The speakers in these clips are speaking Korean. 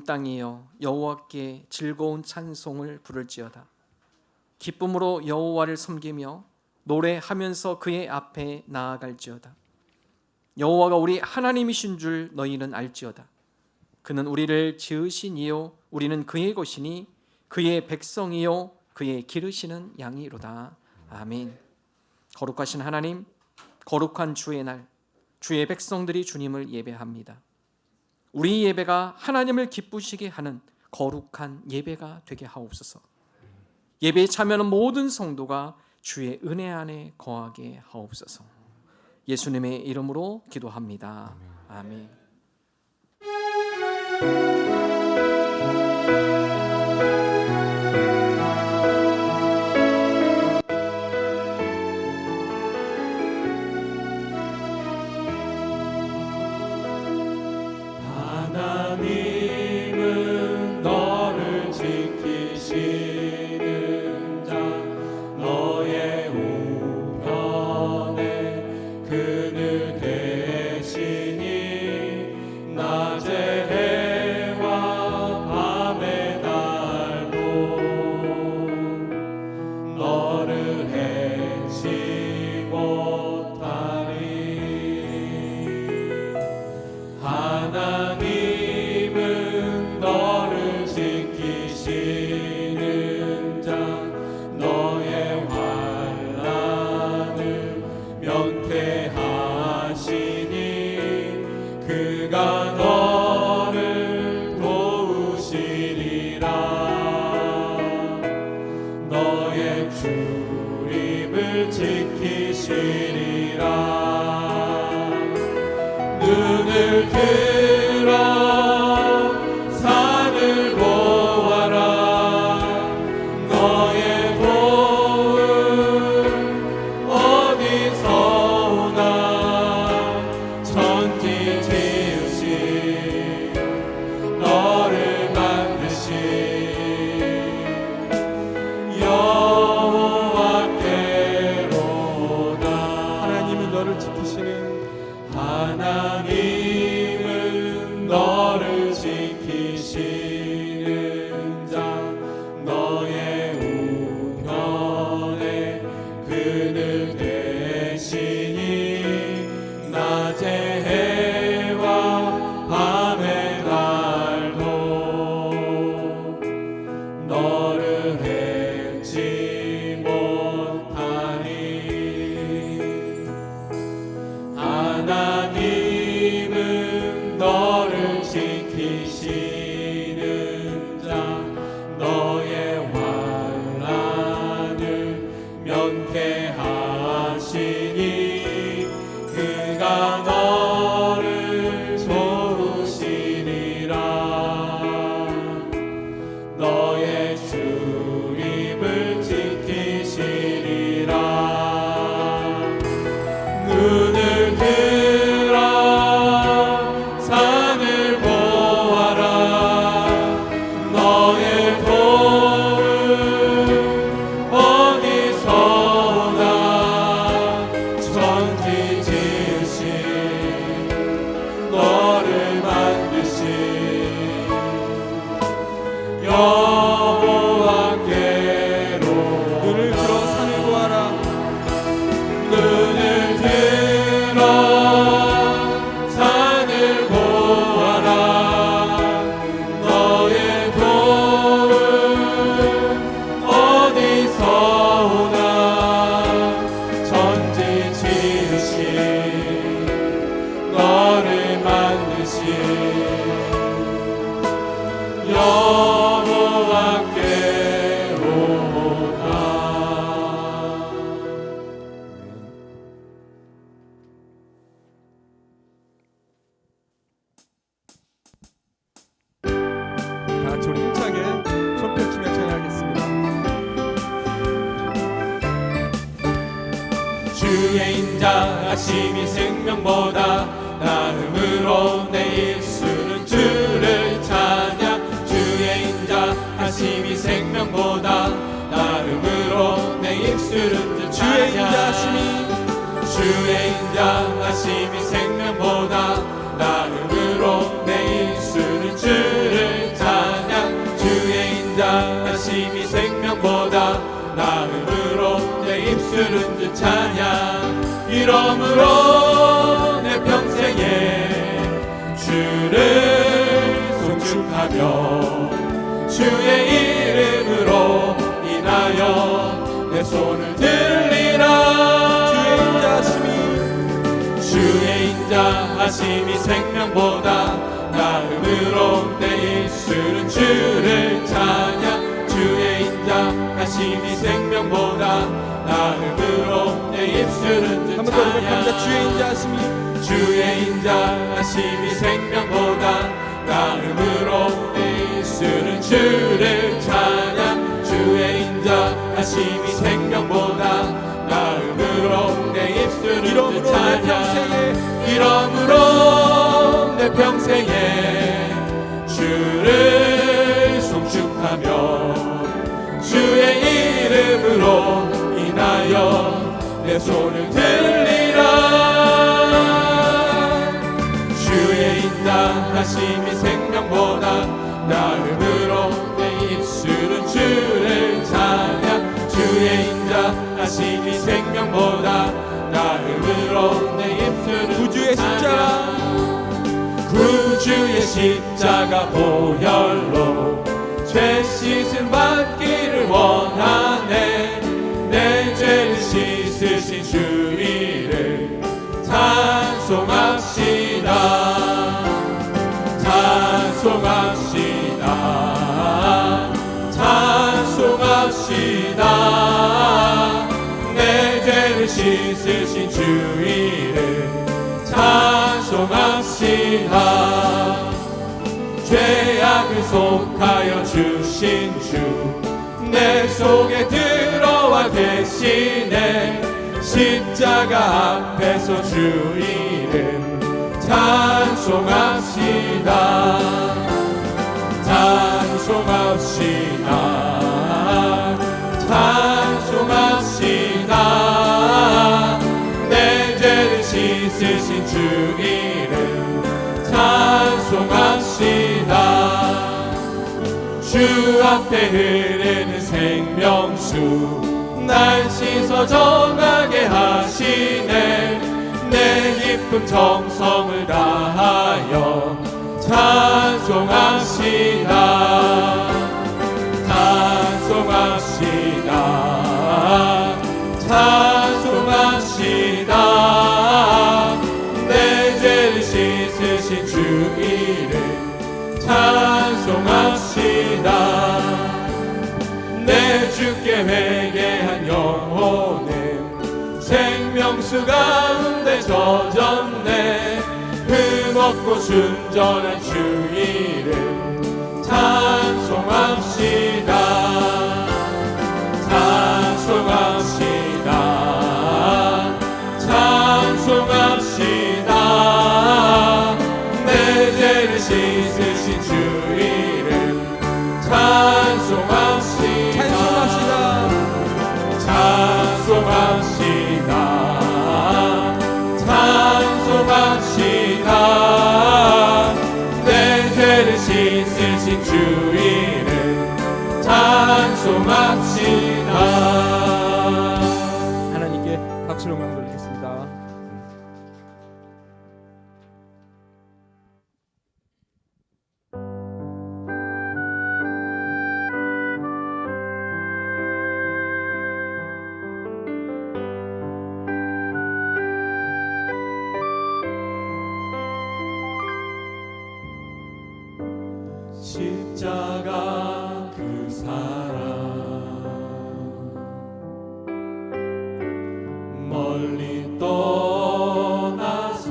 땅이여 여호와께 즐거운 찬송을 부를지어다. 기쁨으로 여호와를 섬기며 노래하면서 그의 앞에 나아갈지어다. 여호와가 우리 하나님이신 줄 너희는 알지어다. 그는 우리를 지으신 이요 우리는 그의 것이니 그의 백성이요 그의 기르시는 양이로다. 아멘. 거룩하신 하나님, 거룩한 주의 날, 주의 백성들이 주님을 예배합니다. 우리 예배가 하나님을 기쁘시게 하는 거룩한 예배가 되게 하옵소서. 예배에 참여하는 모든 성도가 주의 은혜 안에 거하게 하옵소서. 예수님의 이름으로 기도합니다. 아멘. 하나님은 너를 지키시는 자 너의 우편에 그늘 되시니 낮의 해와 밤의 달도 너를 해치 못하리. 하나님은 너를 지키시는 자 너의 환난을 면케하시니 그가 너를 도우시리라. 너의 출입을 지키시리라. 눈을 들어 산을 보아라. 너의 도움 어디서 오나. 천지 지으신 너를 만드신 여호와께로다. 하나님은 너를 지키시는 하나님은 너를 지키시는 자 너의 우편에 그늘 되시니 낮의 해와 밤의 달도 너를 해치 못하니. 하나님은 너를 지키시는 자 너의 환난을 면케하시니 그가 너를 도우시리라. 너의 출입을 지키시리라. 눈을 들어 산을 보아라. 너의 도움 어디서 오나. 천지 지으신 너를 만드신 여호와께로. 눈을 들어 산을 보아라. 눈을 들어 산을 보아라. 너의 도움 어디서 오나. 천지 지으신 너를 만드신 여호와께로다. 다 같이 우리 힘차게 손 펼치며 찬양하겠습니다. 주의 인자하심이 생명보다 나음으로 내 입술은 주를 찬양. 주의 인자하심이 생명보다 나음으로 내 입술은 주의 인자하심이. 주의 인자하심이 생명보다 나음으로 내 입술은 주를 찬양. 입술은 주 찬양 이러므로 내 평생에 주를 송축하며 주의 이름으로 인하여 내 손을 들리라 주의 인자하심이 생명보다 나음으로 내 입술은 주를 찬양 주의 인자하심이 생명보다 나음으로 내 입술은 주 찬양 주의 인자하심이 생명보다 나음으로 내 입술은 주를 찬양 주의 인자하심이 생명보다 나음으로 내 입술은 주 찬양 이러므로 내 평생에 주를 송축하며 주의 이름으로 인하여 내 손을 들리라 주의 인자하심이 생명보다 나음으로 내 입술은 주를 찬양 주의 인자하심이 생명보다 나음으로 내 입술은 구주의 십자가 구주의 십자가 보혈로 죄 씻음 받기를 원하네 내 죄를 씻으신 주 이름 찬송합시다 찬송합시다 찬송합시다 내 죄를 씻으신 주 이름 찬송합시다 죄악을 속하여 주신 주 내 속에 들어와 계시네 십자가 앞에서 주 이름 찬송합시다 찬송합시다 찬송합시다 내 죄를 씻으신 주 이름 찬송합시다 주 앞에 흐르는 생명수 날 씻어 정하게 하시네 내 기쁨 정성을 다하여 찬송합시다 찬송합시다 찬송합시다 내 죄를 씻으신 주 이름 찬송합시다 내 주께 회개한 영혼은 생명수 가운데 젖었네 흠없고 순전한 주 이름 찬송합시다 찬송합시다 찬송합시다 내 죄를 씻으신 주 이름 찬송합시다 찬송합시다 찬송합시다 내 죄를 씻으신 주 이름 찬송합시다 하나님께 박수로 영광 돌리겠습니다. 십자가 그 사랑 멀리 떠나서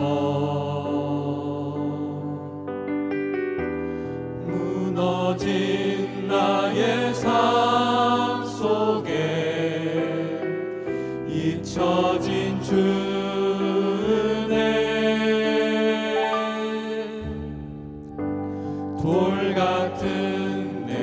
무너진 나의 삶 속에 잊혀진 주네 돌 같은 내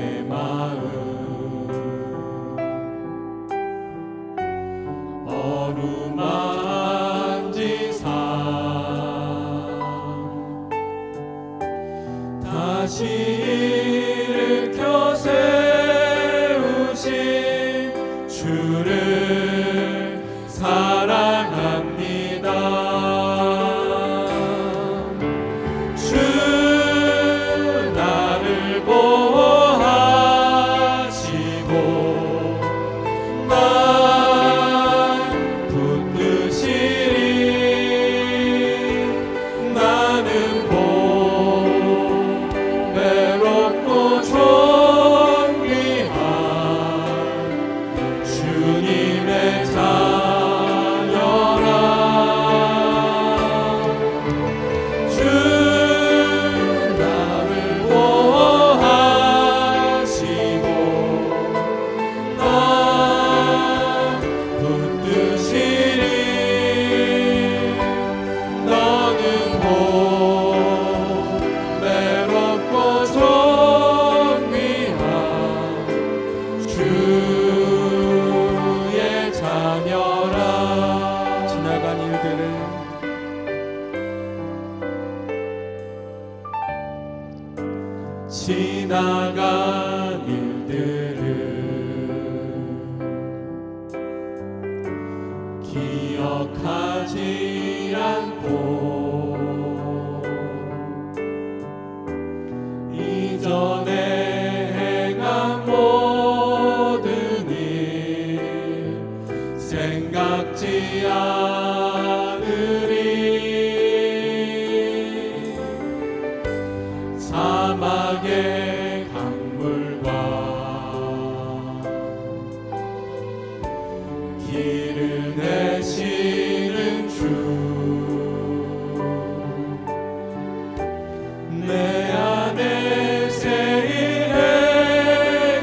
일들을 기억하지 않고 이전에 행한 모든 일 생각지 않으리. 사막의 강물과 길을 내시는 주 내 안에 새 일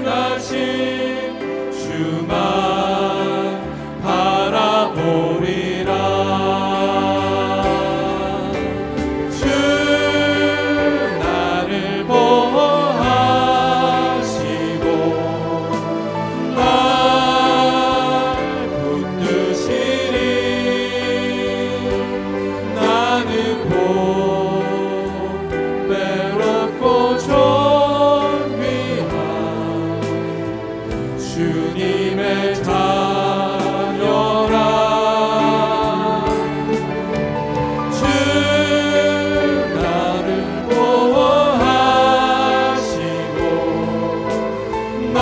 행하신 주만 바라보리라. 주 나를 보호하시고 날 붙드시리. 나는 곧 외롭고 존귀한 주님의 자녀라. 주 나를 보호하시고 날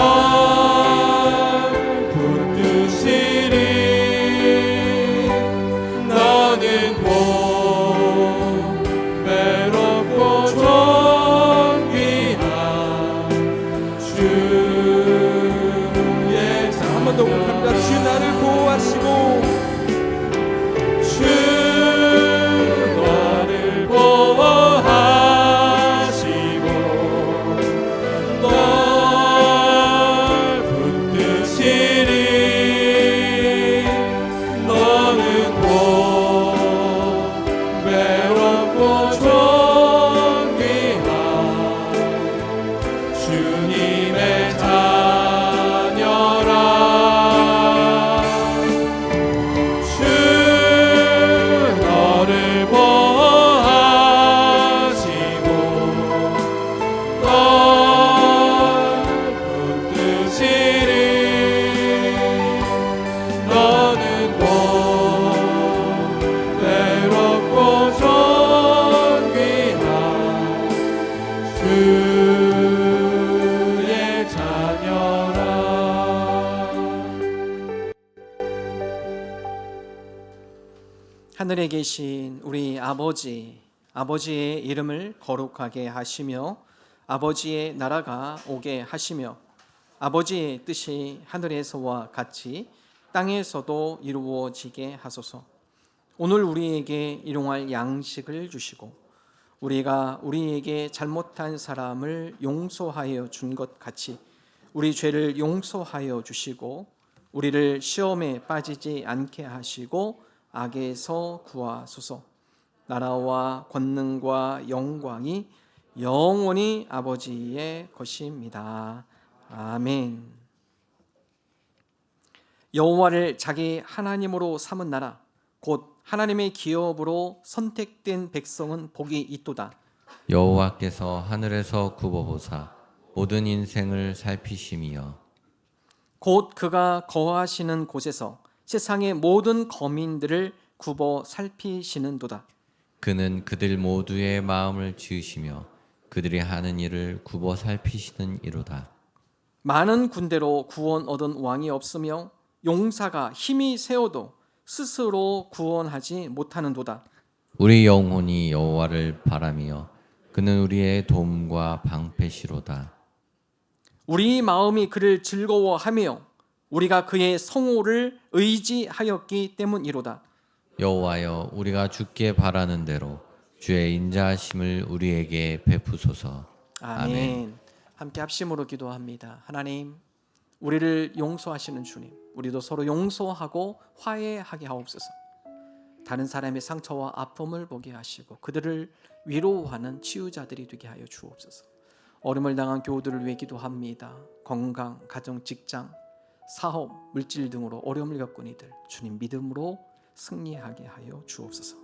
붙드시리. 나는 곧 외롭고 존귀한 주의 한 번 더 고백합니다. 주 나를 보호하시고 주 나를 보호하시고 날 붙드시리. 너는 곧 외롭고 존귀한 주님의 자녀라. 주 너를 보호하시고 널 붙드시리. 너는 곧 외롭고 존귀한 주의 자녀라. 하늘에 계신 우리 아버지의 이름을 거룩하게 하시며 아버지의 나라가 오게 하시며 아버지의 뜻이 하늘에서와 같이 땅에서도 이루어지게 하소서. 오늘 우리에게 일용할 양식을 주시고 우리가 우리에게 잘못한 사람을 용서하여 준 것 같이 우리 죄를 용서하여 주시고 우리를 시험에 빠지지 않게 하시고 악에서 구하소서. 나라와 권능과 영광이 영원히 아버지의 것입니다. 아멘. 여호와를 자기 하나님으로 삼은 나라 곧 하나님의 기업으로 선택된 백성은 복이 있도다. 여호와께서 하늘에서 굽어보사 모든 인생을 살피심이여 곧 그가 거하시는 곳에서 세상의 모든 거민들을 굽어 살피시는도다. 그는 그들 모두의 마음을 지으시며 그들이 하는 일을 굽어 살피시는 이로다. 많은 군대로 구원 얻은 왕이 없으며 용사가 힘이 세어도 스스로 구원하지 못하는도다. 우리 영혼이 여호와를 바라며 그는 우리의 도움과 방패시로다. 우리 마음이 그를 즐거워하며 우리가 그의 성호를 의지하였기 때문이로다. 여호와여 우리가 주께 바라는 대로 주의 인자하심을 우리에게 베푸소서. 아멘. 함께 합심으로 기도합니다. 하나님, 우리를 용서하시는 주님, 우리도 서로 용서하고 화해하게 하옵소서. 다른 사람의 상처와 아픔을 보게 하시고 그들을 위로하는 치유자들이 되게 하여 주옵소서. 어려움을 당한 교우들을 위해 기도합니다. 건강, 가정, 직장, 사업, 물질 등으로 어려움을 겪은 이들 주님 믿음으로 승리하게 하여 주옵소서.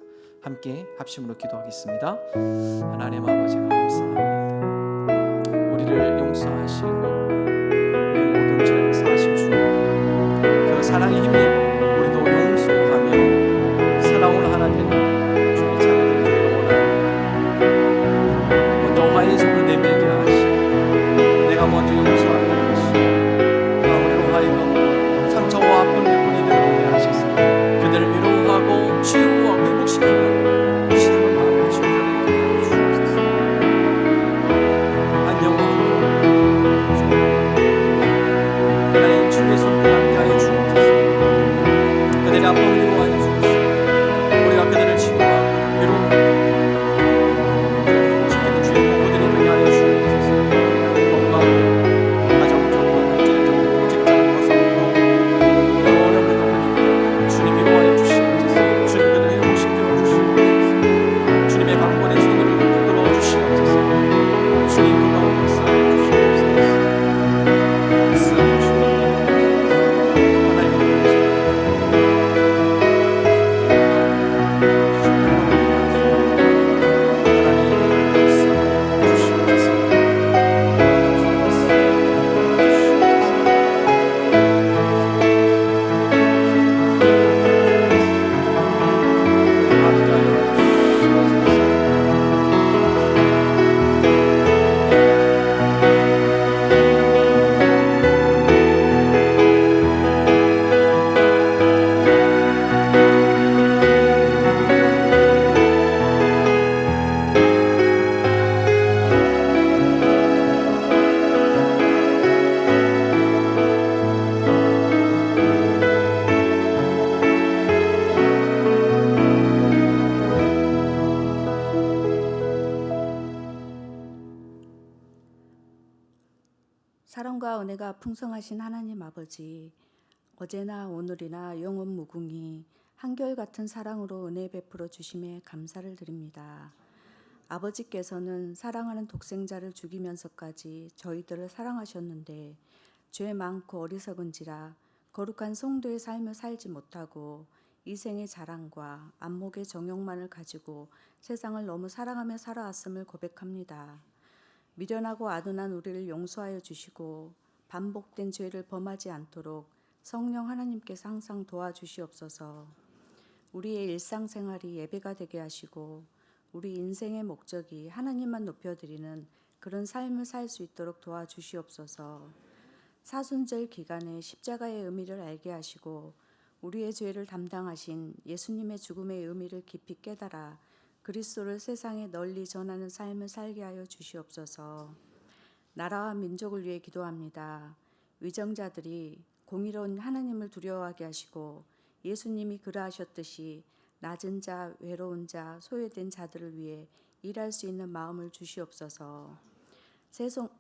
함께 합심으로 기도하겠습니다. 하나님 아버지 감사합니다. 우리를 우리를 용서하시고 우리 모든 죄를 사하신 주님, 그 사랑에 힘입어 우리도 용서하며 사랑으로 하나 되는 주의 자녀들이 되기를 원합니다. 먼저 화해의 손을 내밀게 하시고 내가 먼저 용서하게 하시고 우리로 하여금 상처와 아픔을 뿐이 되게 하셔서 그들을 위로하고 치유하고 회복시키는 시험을 마음에 치유하게 되게 주옵소서. 한 영혼으로 하나님 주의 손을 함께하여 주옵소서. 그들의 아픔을 위로하여 주옵소서. 우리가 그들을 치유하고 위로하고 회복시키는 주의 공부들이 되게 하여 주옵소서. 건강, 가정적으로, 경제적으로, 직장과 성공 여러 어려움을 겪는 주님 위로하여 주시옵소서. 주님 그들을 회복시켜 주시옵소서. 주님의 강권의 손으로 붙들어 주시옵소서. 주님 그 가운데 역사하여 주시옵소서. 역사하여 주시옵소서. 하나님의 사랑과 은혜가 풍성하신 하나님 아버지, 어제나 오늘이나 영원 무궁히 한결같은 사랑으로 은혜 베풀어 주심에 감사를 드립니다. 아버지께서는 사랑하는 독생자를 죽이면서까지 저희들을 사랑하셨는데 죄 많고 어리석은지라 거룩한 성도의 삶을 살지 못하고 이생의 자랑과 안목의 정욕만을 가지고 세상을 너무 사랑하며 살아왔음을 고백합니다. 미련하고 아둔한 우리를 용서하여 주시고 반복된 죄를 범하지 않도록 성령 하나님께서 항상 도와주시옵소서. 우리의 일상생활이 예배가 되게 하시고 우리 인생의 목적이 하나님만 높여드리는 그런 삶을 살 수 있도록 도와주시옵소서. 사순절 기간에 십자가의 의미를 알게 하시고 우리의 죄를 담당하신 예수님의 죽음의 의미를 깊이 깨달아 그리스도를 세상에 널리 전하는 삶을 살게 하여 주시옵소서. 나라와 민족을 위해 기도합니다. 위정자들이 공의로운 하나님을 두려워하게 하시고 예수님이 그러하셨듯이 낮은 자, 외로운 자, 소외된 자들을 위해 일할 수 있는 마음을 주시옵소서.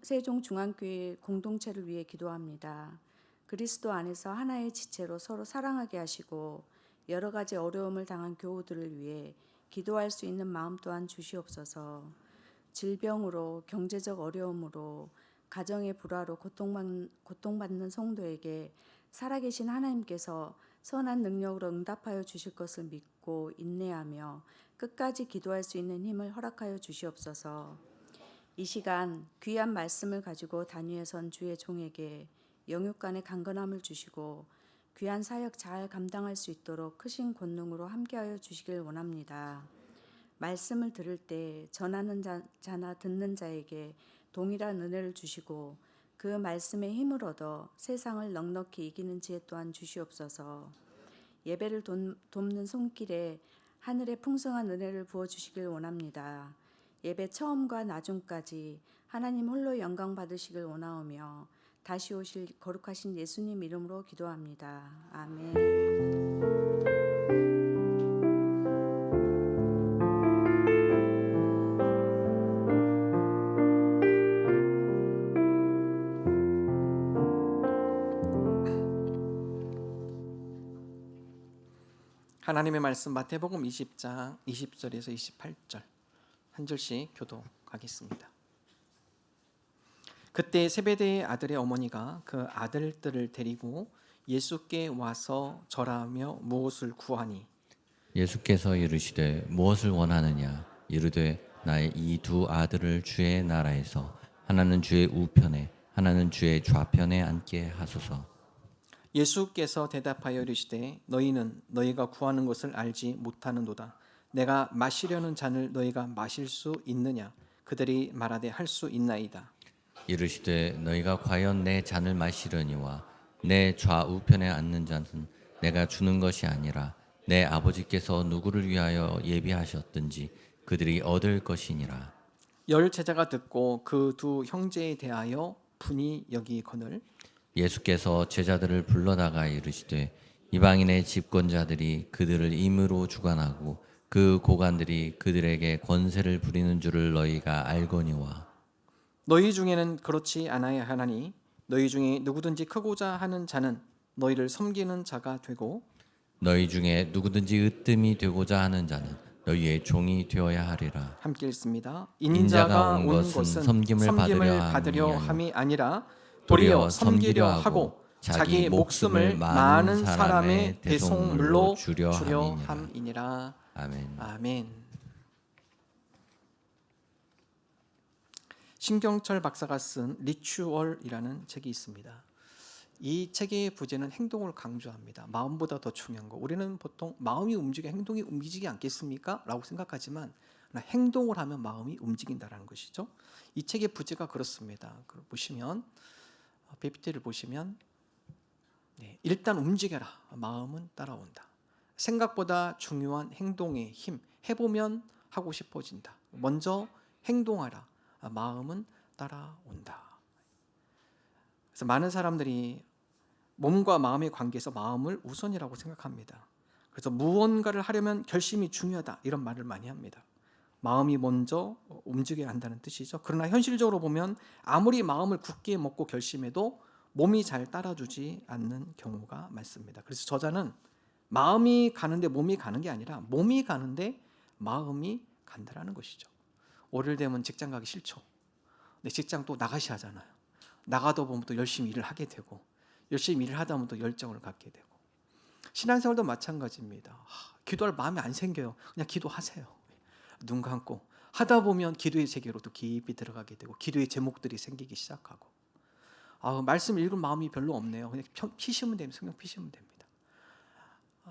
세종중앙교회 공동체를 위해 기도합니다. 그리스도 안에서 하나의 지체로 서로 사랑하게 하시고 여러 가지 어려움을 당한 교우들을 위해 기도할 수 있는 마음 또한 주시옵소서. 질병으로, 경제적 어려움으로, 가정의 불화로 고통받는 성도에게 살아계신 하나님께서 선한 능력으로 응답하여 주실 것을 믿고 인내하며 끝까지 기도할 수 있는 힘을 허락하여 주시옵소서. 이 시간 귀한 말씀을 가지고 단위에 선 주의 종에게 영육간의 강건함을 주시고 귀한 사역 잘 감당할 수 있도록 크신 권능으로 함께하여 주시길 원합니다. 말씀을 들을 때 전하는 자나 듣는 자에게 동일한 은혜를 주시고 그 말씀에 힘을 얻어 세상을 넉넉히 이기는 지혜 또한 주시옵소서. 예배를 돕는 손길에 하늘의 풍성한 은혜를 부어주시길 원합니다. 예배 처음과 나중까지 하나님 홀로 영광 받으시길 원하오며 다시 오실 거룩하신 예수님 이름으로 기도합니다. 아멘. 하나님의 말씀 마태복음 20장 20절에서 28절 한 절씩 교독하겠습니다. 그때 세베대의 아들의 어머니가 그 아들들을 데리고 예수께 와서 절하며 무엇을 구하니 예수께서 이르시되 무엇을 원하느냐 이르되 나의 이 두 아들을 주의 나라에서 하나는 주의 우편에 하나는 주의 좌편에 앉게 하소서. 예수께서 대답하여 이르시되 너희는 너희가 구하는 것을 알지 못하는도다. 내가 마시려는 잔을 너희가 마실 수 있느냐? 그들이 말하되 할 수 있나이다. 이르시되 너희가 과연 내 잔을 마시려니와 내 좌우편에 앉는 잔은 내가 주는 것이 아니라 내 아버지께서 누구를 위하여 예비하셨든지 그들이 얻을 것이니라. 열 제자가 듣고 그 두 형제에 대하여 분이 여기거늘 예수께서 제자들을 불러다가 이르시되 이방인의 집권자들이 그들을 임으로 주관하고 그 고관들이 그들에게 권세를 부리는 줄을 너희가 알거니와 너희 중에는 그렇지 않아야 하나니 너희 중에 누구든지 크고자 하는 자는 너희를 섬기는 자가 되고 너희 중에 누구든지 으뜸이 되고자 하는 자는 너희의 종이 되어야 하리라. 함께 읽습니다. 인자가 온 것은 섬김을 받으려 함이 아니라 도리어 도리어 섬기려 하고 자기 목숨을 많은 사람의 대속물로 주려 함이니라. 아멘. 아멘. 신경철 박사가 쓴 리추얼이라는 책이 있습니다. 이 책의 부제는 행동을 강조합니다. 마음보다 더 중요한 거. 우리는 보통 마음이 움직여 행동이 움직이지 않겠습니까? 라고 생각하지만 행동을 하면 마음이 움직인다라는 것이죠. 이 책의 부제가 그렇습니다. 보시면 PPT를 보시면 일단 움직여라. 마음은 따라온다. 생각보다 중요한 행동의 힘. 해보면 하고 싶어진다. 먼저 행동하라. 마음은 따라온다. 그래서 많은 사람들이 몸과 마음의 관계에서 마음을 우선이라고 생각합니다. 그래서 무언가를 하려면 결심이 중요하다 이런 말을 많이 합니다. 마음이 먼저 움직여야 한다는 뜻이죠. 그러나 현실적으로 보면 아무리 마음을 굳게 먹고 결심해도 몸이 잘 따라주지 않는 경우가 많습니다. 그래서 저자는 마음이 가는데 몸이 가는 게 아니라 몸이 가는데 마음이 간다라는 것이죠. 월요일 되면 직장 가기 싫죠. 근데 직장 또 나가셔야 하잖아요. 나가다 보면 또 열심히 일을 하게 되고 열심히 일을 하다 보면 또 열정을 갖게 되고 신앙생활도 마찬가지입니다. 기도할 마음이 안 생겨요. 그냥 기도하세요. 눈 감고 하다 보면 기도의 세계로 또 깊이 들어가게 되고 기도의 제목들이 생기기 시작하고 말씀 읽을 마음이 별로 없네요. 그냥 피시면 됩니다. 성경 피시면 됩니다.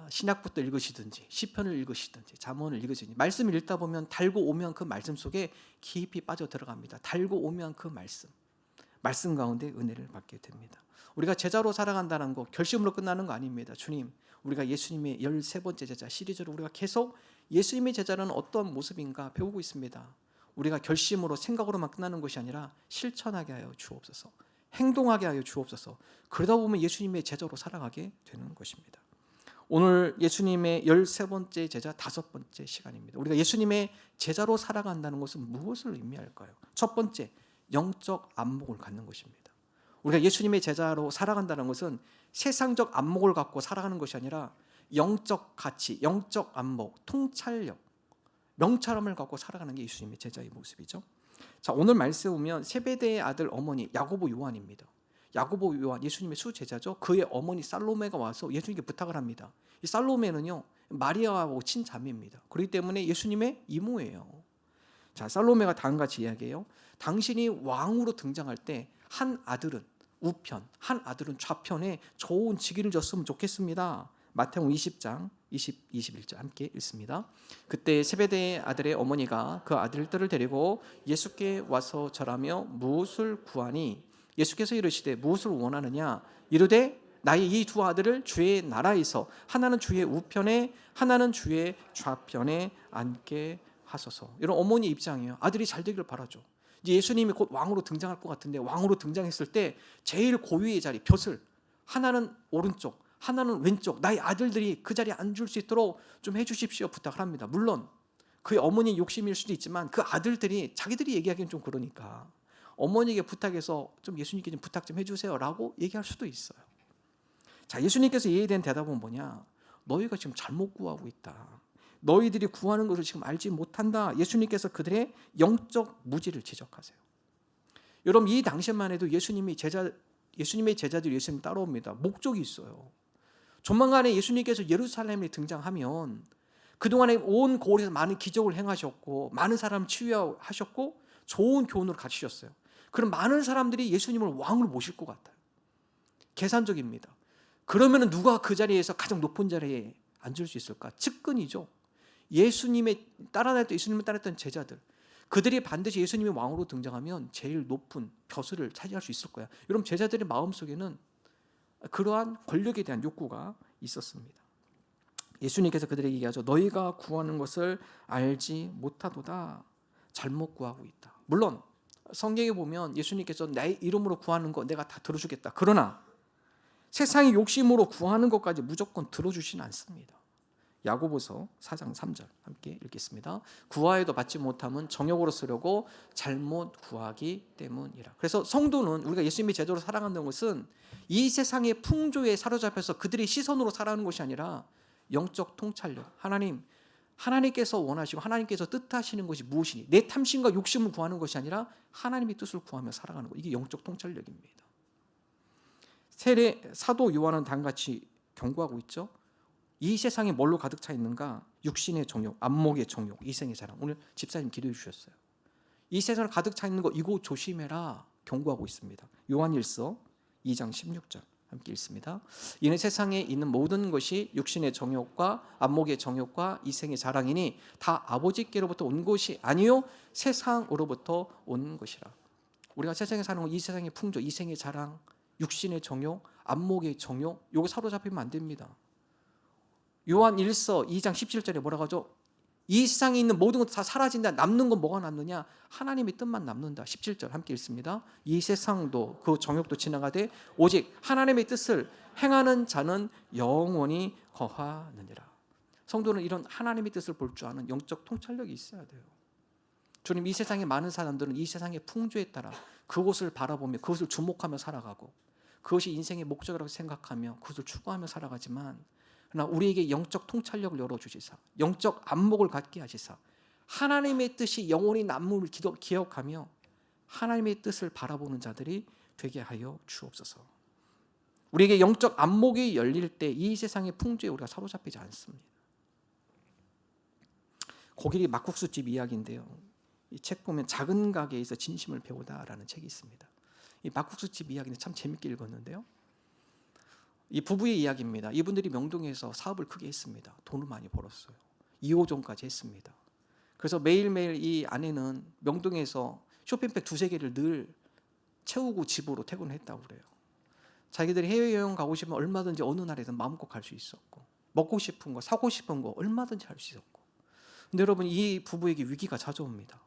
신약부터 읽으시든지 시편을 읽으시든지 잠언을 읽으시든지 말씀을 읽다 보면 달고 오면 그 말씀 속에 깊이 빠져 들어갑니다. 달고 오면 그 말씀 가운데 은혜를 받게 됩니다. 우리가 제자로 살아간다는 거 결심으로 끝나는 거 아닙니다. 주님, 우리가 예수님의 13번째 제자 시리즈로 우리가 계속 예수님의 제자는 어떤 모습인가 배우고 있습니다. 우리가 결심으로 생각으로만 끝나는 것이 아니라 실천하게 하여 주옵소서. 행동하게 하여 주옵소서. 그러다 보면 예수님의 제자로 살아가게 되는 것입니다. 오늘 예수님의 13번째 제자 5번째 시간입니다. 우리가 예수님의 제자로 살아간다는 것은 무엇을 의미할까요? 첫 번째, 영적 안목을 갖는 것입니다. 우리가 예수님의 제자로 살아간다는 것은 세상적 안목을 갖고 살아가는 것이 아니라 영적 가치, 영적 안목, 통찰력, 명철함을 갖고 살아가는 게 예수님의 제자의 모습이죠. 자, 오늘 말씀에 보면 세베대의 아들 어머니 야고보 요한입니다. 야고보 요한 예수님의 수제자죠. 그의 어머니 살로메가 와서 예수님께 부탁을 합니다. 이 살로메는요 마리아하고 친자매입니다. 그렇기 때문에 예수님의 이모예요. 자, 살로메가 다음과 같이 이야기해요. 당신이 왕으로 등장할 때 한 아들은 우편, 한 아들은 좌편에 좋은 직위를 줬으면 좋겠습니다. 마태복음 20장 21절 함께 읽습니다. 그때 세베대의 아들의 어머니가 그 아들들을 데리고 예수께 와서 절하며 무엇을 구하니 예수께서 이르시되 무엇을 원하느냐 이르되 나의 이 두 아들을 주의 나라에서 하나는 주의 우편에 하나는 주의 좌편에 앉게 하소서. 이런 어머니 입장이에요. 아들이 잘 되기를 바라죠. 이제 예수님이 곧 왕으로 등장할 것 같은데 왕으로 등장했을 때 제일 고위의 자리 벼슬 하나는 오른쪽 하나는 왼쪽 나의 아들들이 그 자리에 앉을 수 있도록 좀 해주십시오 부탁을 합니다. 물론 그의 어머니 욕심일 수도 있지만 그 아들들이 자기들이 얘기하기는 좀 그러니까 어머니에게 부탁해서 좀 예수님께 좀 부탁 좀 해주세요라고 얘기할 수도 있어요. 자, 예수님께서 이에 대한 대답은 뭐냐? 너희가 지금 잘못 구하고 있다. 너희들이 구하는 것을 지금 알지 못한다. 예수님께서 그들의 영적 무지를 지적하세요. 여러분 이 당시만 해도 예수님의 제자들이 예수님 따라옵니다. 목적이 있어요. 조만간에 예수님께서 예루살렘에 등장하면 그동안에 온 고을에서 많은 기적을 행하셨고 많은 사람을 치유하셨고 좋은 교훈을 가르치셨어요. 그럼 많은 사람들이 예수님을 왕으로 모실 것 같아요. 계산적입니다. 그러면 누가 그 자리에서 가장 높은 자리에 앉을 수 있을까? 측근이죠. 예수님을 따랐던 제자들, 그들이 반드시 예수님이 왕으로 등장하면 제일 높은 벼슬을 차지할 수 있을 거야. 여러분, 제자들의 마음속에는 그러한 권력에 대한 욕구가 있었습니다. 예수님께서 그들에게 얘기하죠. 너희가 구하는 것을 알지 못하도다. 잘못 구하고 있다. 물론 성경에 보면 예수님께서 내 이름으로 구하는 거 내가 다 들어주겠다. 그러나 세상의 욕심으로 구하는 것까지 무조건 들어주지는 않습니다. 야고보서 4장 3절 함께 읽겠습니다. 구하여도 받지 못함은 정욕으로 쓰려고 잘못 구하기 때문이라. 그래서 성도는, 우리가 예수님의 제자로 살아간다는 것은 이 세상의 풍조에 사로잡혀서 그들의 시선으로 살아가는 것이 아니라 영적 통찰력, 하나님께서 원하시고 하나님께서 뜻하시는 것이 무엇이니, 내 탐심과 욕심을 구하는 것이 아니라 하나님의 뜻을 구하며 살아가는 것, 이게 영적 통찰력입니다. 사도 요한은 다음같이 경고하고 있죠. 이 세상에 뭘로 가득 차 있는가? 육신의 정욕, 안목의 정욕, 이생의 자랑. 오늘 집사님 기도해 주셨어요. 이 세상에 가득 차 있는 거 이거 조심해라 경고하고 있습니다. 요한일서 2장 16절 함께 읽습니다. 이는 세상에 있는 모든 것이 육신의 정욕과 안목의 정욕과 이생의 자랑이니 다 아버지께로부터 온 것이 아니요 세상으로부터 온 것이라. 우리가 세상에 사는 건 이 세상의 풍조, 이생의 자랑, 육신의 정욕, 안목의 정욕, 요거 사로잡히면 안 됩니다. 요한일서 2장 17절에 뭐라고 하죠? 이 세상에 있는 모든 것 다 사라진다. 남는 건 뭐가 남느냐? 하나님의 뜻만 남는다. 17절 함께 읽습니다. 이 세상도 그 정욕도 지나가되 오직 하나님의 뜻을 행하는 자는 영원히 거하느니라. 성도는 이런 하나님의 뜻을 볼 줄 아는 영적 통찰력이 있어야 돼요. 주님, 이 세상에 많은 사람들은 이 세상의 풍조에 따라 그곳을 바라보며 그것을 주목하며 살아가고 그것이 인생의 목적이라고 생각하며 그것을 추구하며 살아가지만, 그러나 우리에게 영적 통찰력을 열어주시사 영적 안목을 갖게 하시사 하나님의 뜻이 영원히 남음을 기억하며 하나님의 뜻을 바라보는 자들이 되게 하여 주옵소서. 우리에게 영적 안목이 열릴 때 이 세상의 풍조에 우리가 사로잡히지 않습니다. 고길이 막국수집 이야기인데요. 이 책 보면 작은 가게에서 진심을 배우다라는 책이 있습니다. 이 막국수집 이야기는 참 재밌게 읽었는데요. 이 부부의 이야기입니다. 이분들이 명동에서 사업을 크게 했습니다. 돈을 많이 벌었어요. 2호점까지 했습니다. 그래서 매일매일 이 아내는 명동에서 쇼핑백 2-3개를 늘 채우고 집으로 퇴근했다고 그래요. 자기들이 해외여행 가고 싶으면 얼마든지 어느 날에든 마음껏 갈 수 있었고, 먹고 싶은 거, 사고 싶은 거 얼마든지 할 수 있었고. 근데 여러분, 이 부부에게 위기가 찾아옵니다.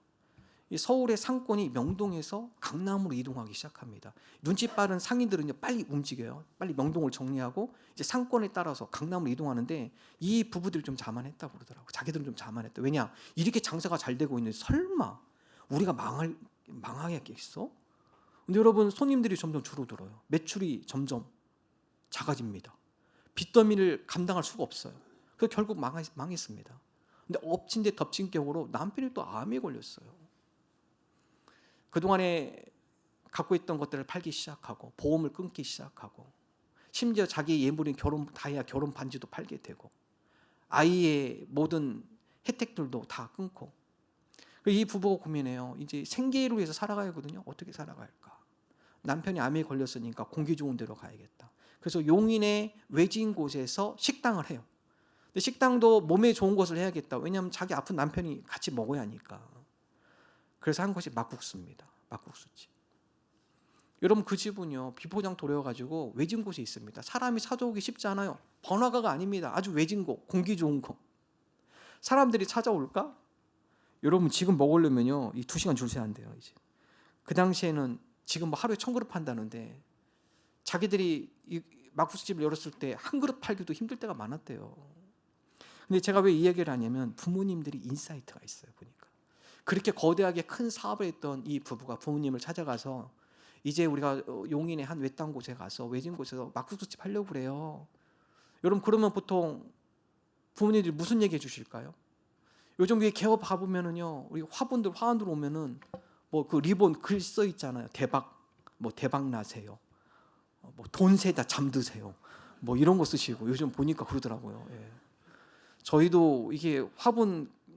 이 서울의 상권이 명동에서 강남으로 이동하기 시작합니다. 눈치 빠른 상인들은요 빨리 움직여요. 빨리 명동을 정리하고 이제 상권에 따라서 강남으로 이동하는데 이 부부들이 좀 자만했다고 그러더라고요. 자기들은 좀 자만했다. 왜냐? 이렇게 장사가 잘 되고 있는데 설마 우리가 망하겠어? 근데 여러분, 손님들이 점점 줄어들어요. 매출이 점점 작아집니다. 빚더미를 감당할 수가 없어요. 그래서 결국 망했습니다. 근데 엎친 데 덮친 격으로 남편이 또 암에 걸렸어요. 그동안에 갖고 있던 것들을 팔기 시작하고 보험을 끊기 시작하고 심지어 자기 예물인 다이아 결혼 반지도 팔게 되고 아이의 모든 혜택들도 다 끊고, 이 부부가 고민해요. 이제 생계를 위해서 살아가야거든요. 어떻게 살아갈까? 남편이 암에 걸렸으니까 공기 좋은 데로 가야겠다. 그래서 용인의 외진 곳에서 식당을 해요. 근데 식당도 몸에 좋은 것을 해야겠다. 왜냐하면 자기 아픈 남편이 같이 먹어야 하니까. 그래서 한 것이 막국수입니다. 막국수집. 여러분, 그 집은요 비포장 도려가지고 외진 곳에 있습니다. 사람이 찾아오기 쉽지 않아요. 번화가가 아닙니다. 아주 외진 곳, 공기 좋은 곳. 사람들이 찾아올까? 여러분, 지금 먹으려면요 이 2시간 줄 서야 한대요. 이제 그 당시에는 지금 뭐 하루에 1,000그릇 판다는데 자기들이 이 막국수집을 열었을 때 한 그릇 팔기도 힘들 때가 많았대요. 근데 제가 왜 이 얘기를 하냐면 부모님들이 인사이트가 있어요. 보니까 그렇게 거대하게 큰 사업을 했던 이 부부가 부모님을 찾아가서 이제 우리가 용인의 한 외딴 곳에 가서 외진 곳에서 막국수집 하려고 그래요. 여러분, 그러면 보통 부모님들이 무슨 얘기 해주실까요? 요즘 위에 개업 가보면은요 우리 화원들 오면은 뭐 그 리본 글 써 있잖아요. 대박, 뭐 대박 나세요. 뭐 돈 세다 잠드세요. 뭐 이런 거 쓰시고 요즘 보니까 그러더라고요. 예. 저희도 이게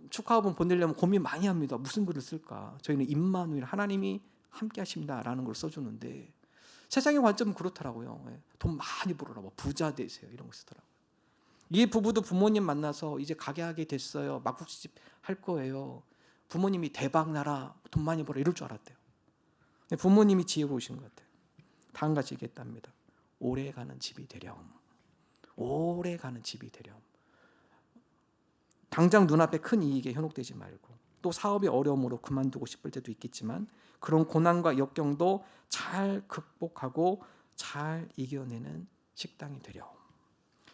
축하 화분 보내려면 고민 많이 합니다. 무슨 글을 쓸까? 저희는 임마누엘, 하나님이 함께 하십니다라는 걸 써주는데 세상의 관점은 그렇더라고요. 돈 많이 벌어라, 뭐 부자 되세요 이런 거 쓰더라고요. 이 부부도 부모님 만나서 이제 가게 하게 됐어요. 막국수집 할 거예요. 부모님이 대박 나라, 돈 많이 벌어 이럴 줄 알았대요. 근데 부모님이 지혜로우신 것 같아요. 다음 같이 얘기했답니다. 오래가는 집이 되렴. 오래가는 집이 되렴. 당장 눈앞에 큰 이익에 현혹되지 말고, 또 사업의 어려움으로 그만두고 싶을 때도 있겠지만 그런 고난과 역경도 잘 극복하고 잘 이겨내는 식당이 되렴.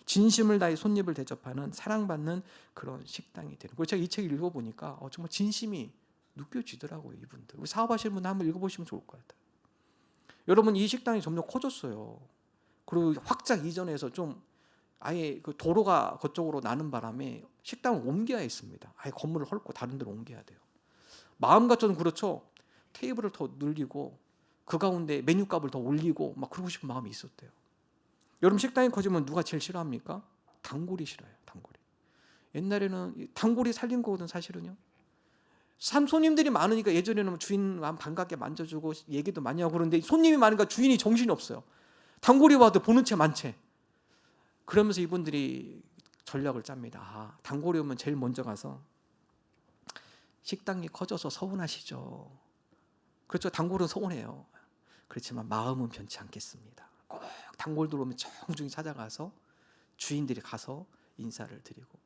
진심을 다해 손님을 대접하는 사랑받는 그런 식당이 되는. 그리고 제가 이 책을 읽어보니까 정말 진심이 느껴지더라고요. 이분들. 우리 사업하시는 분 한번 읽어보시면 좋을 것 같아요. 여러분, 이 식당이 점점 커졌어요. 그리고 확장 이전에서 좀 아예 그 도로가 그쪽으로 나는 바람에 식당을 옮겨야 했습니다. 아예 건물을 헐고 다른 데로 옮겨야 돼요. 마음 같아서는 그렇죠. 테이블을 더 늘리고 그 가운데 메뉴값을 더 올리고 막 그러고 싶은 마음이 있었대요. 여러분, 식당이 커지면 누가 제일 싫어합니까? 단골이 싫어요. 단골이. 옛날에는 단골이 살린 거거든 사실은요. 손님들이 많으니까 예전에는 주인 반갑게 만져주고 얘기도 많이 하고 그러는데 손님이 많으니까 주인이 정신이 없어요. 단골이 와도 보는 채 많채. 그러면서 이분들이 전략을 짭니다. 단골이 오면 제일 먼저 가서 식당이 커져서 서운하시죠. 그렇죠. 단골은 서운해요. 그렇지만 마음은 변치 않겠습니다. 꼭 단골 들어오면 정중히 찾아가서 주인들이 가서 인사를 드리고,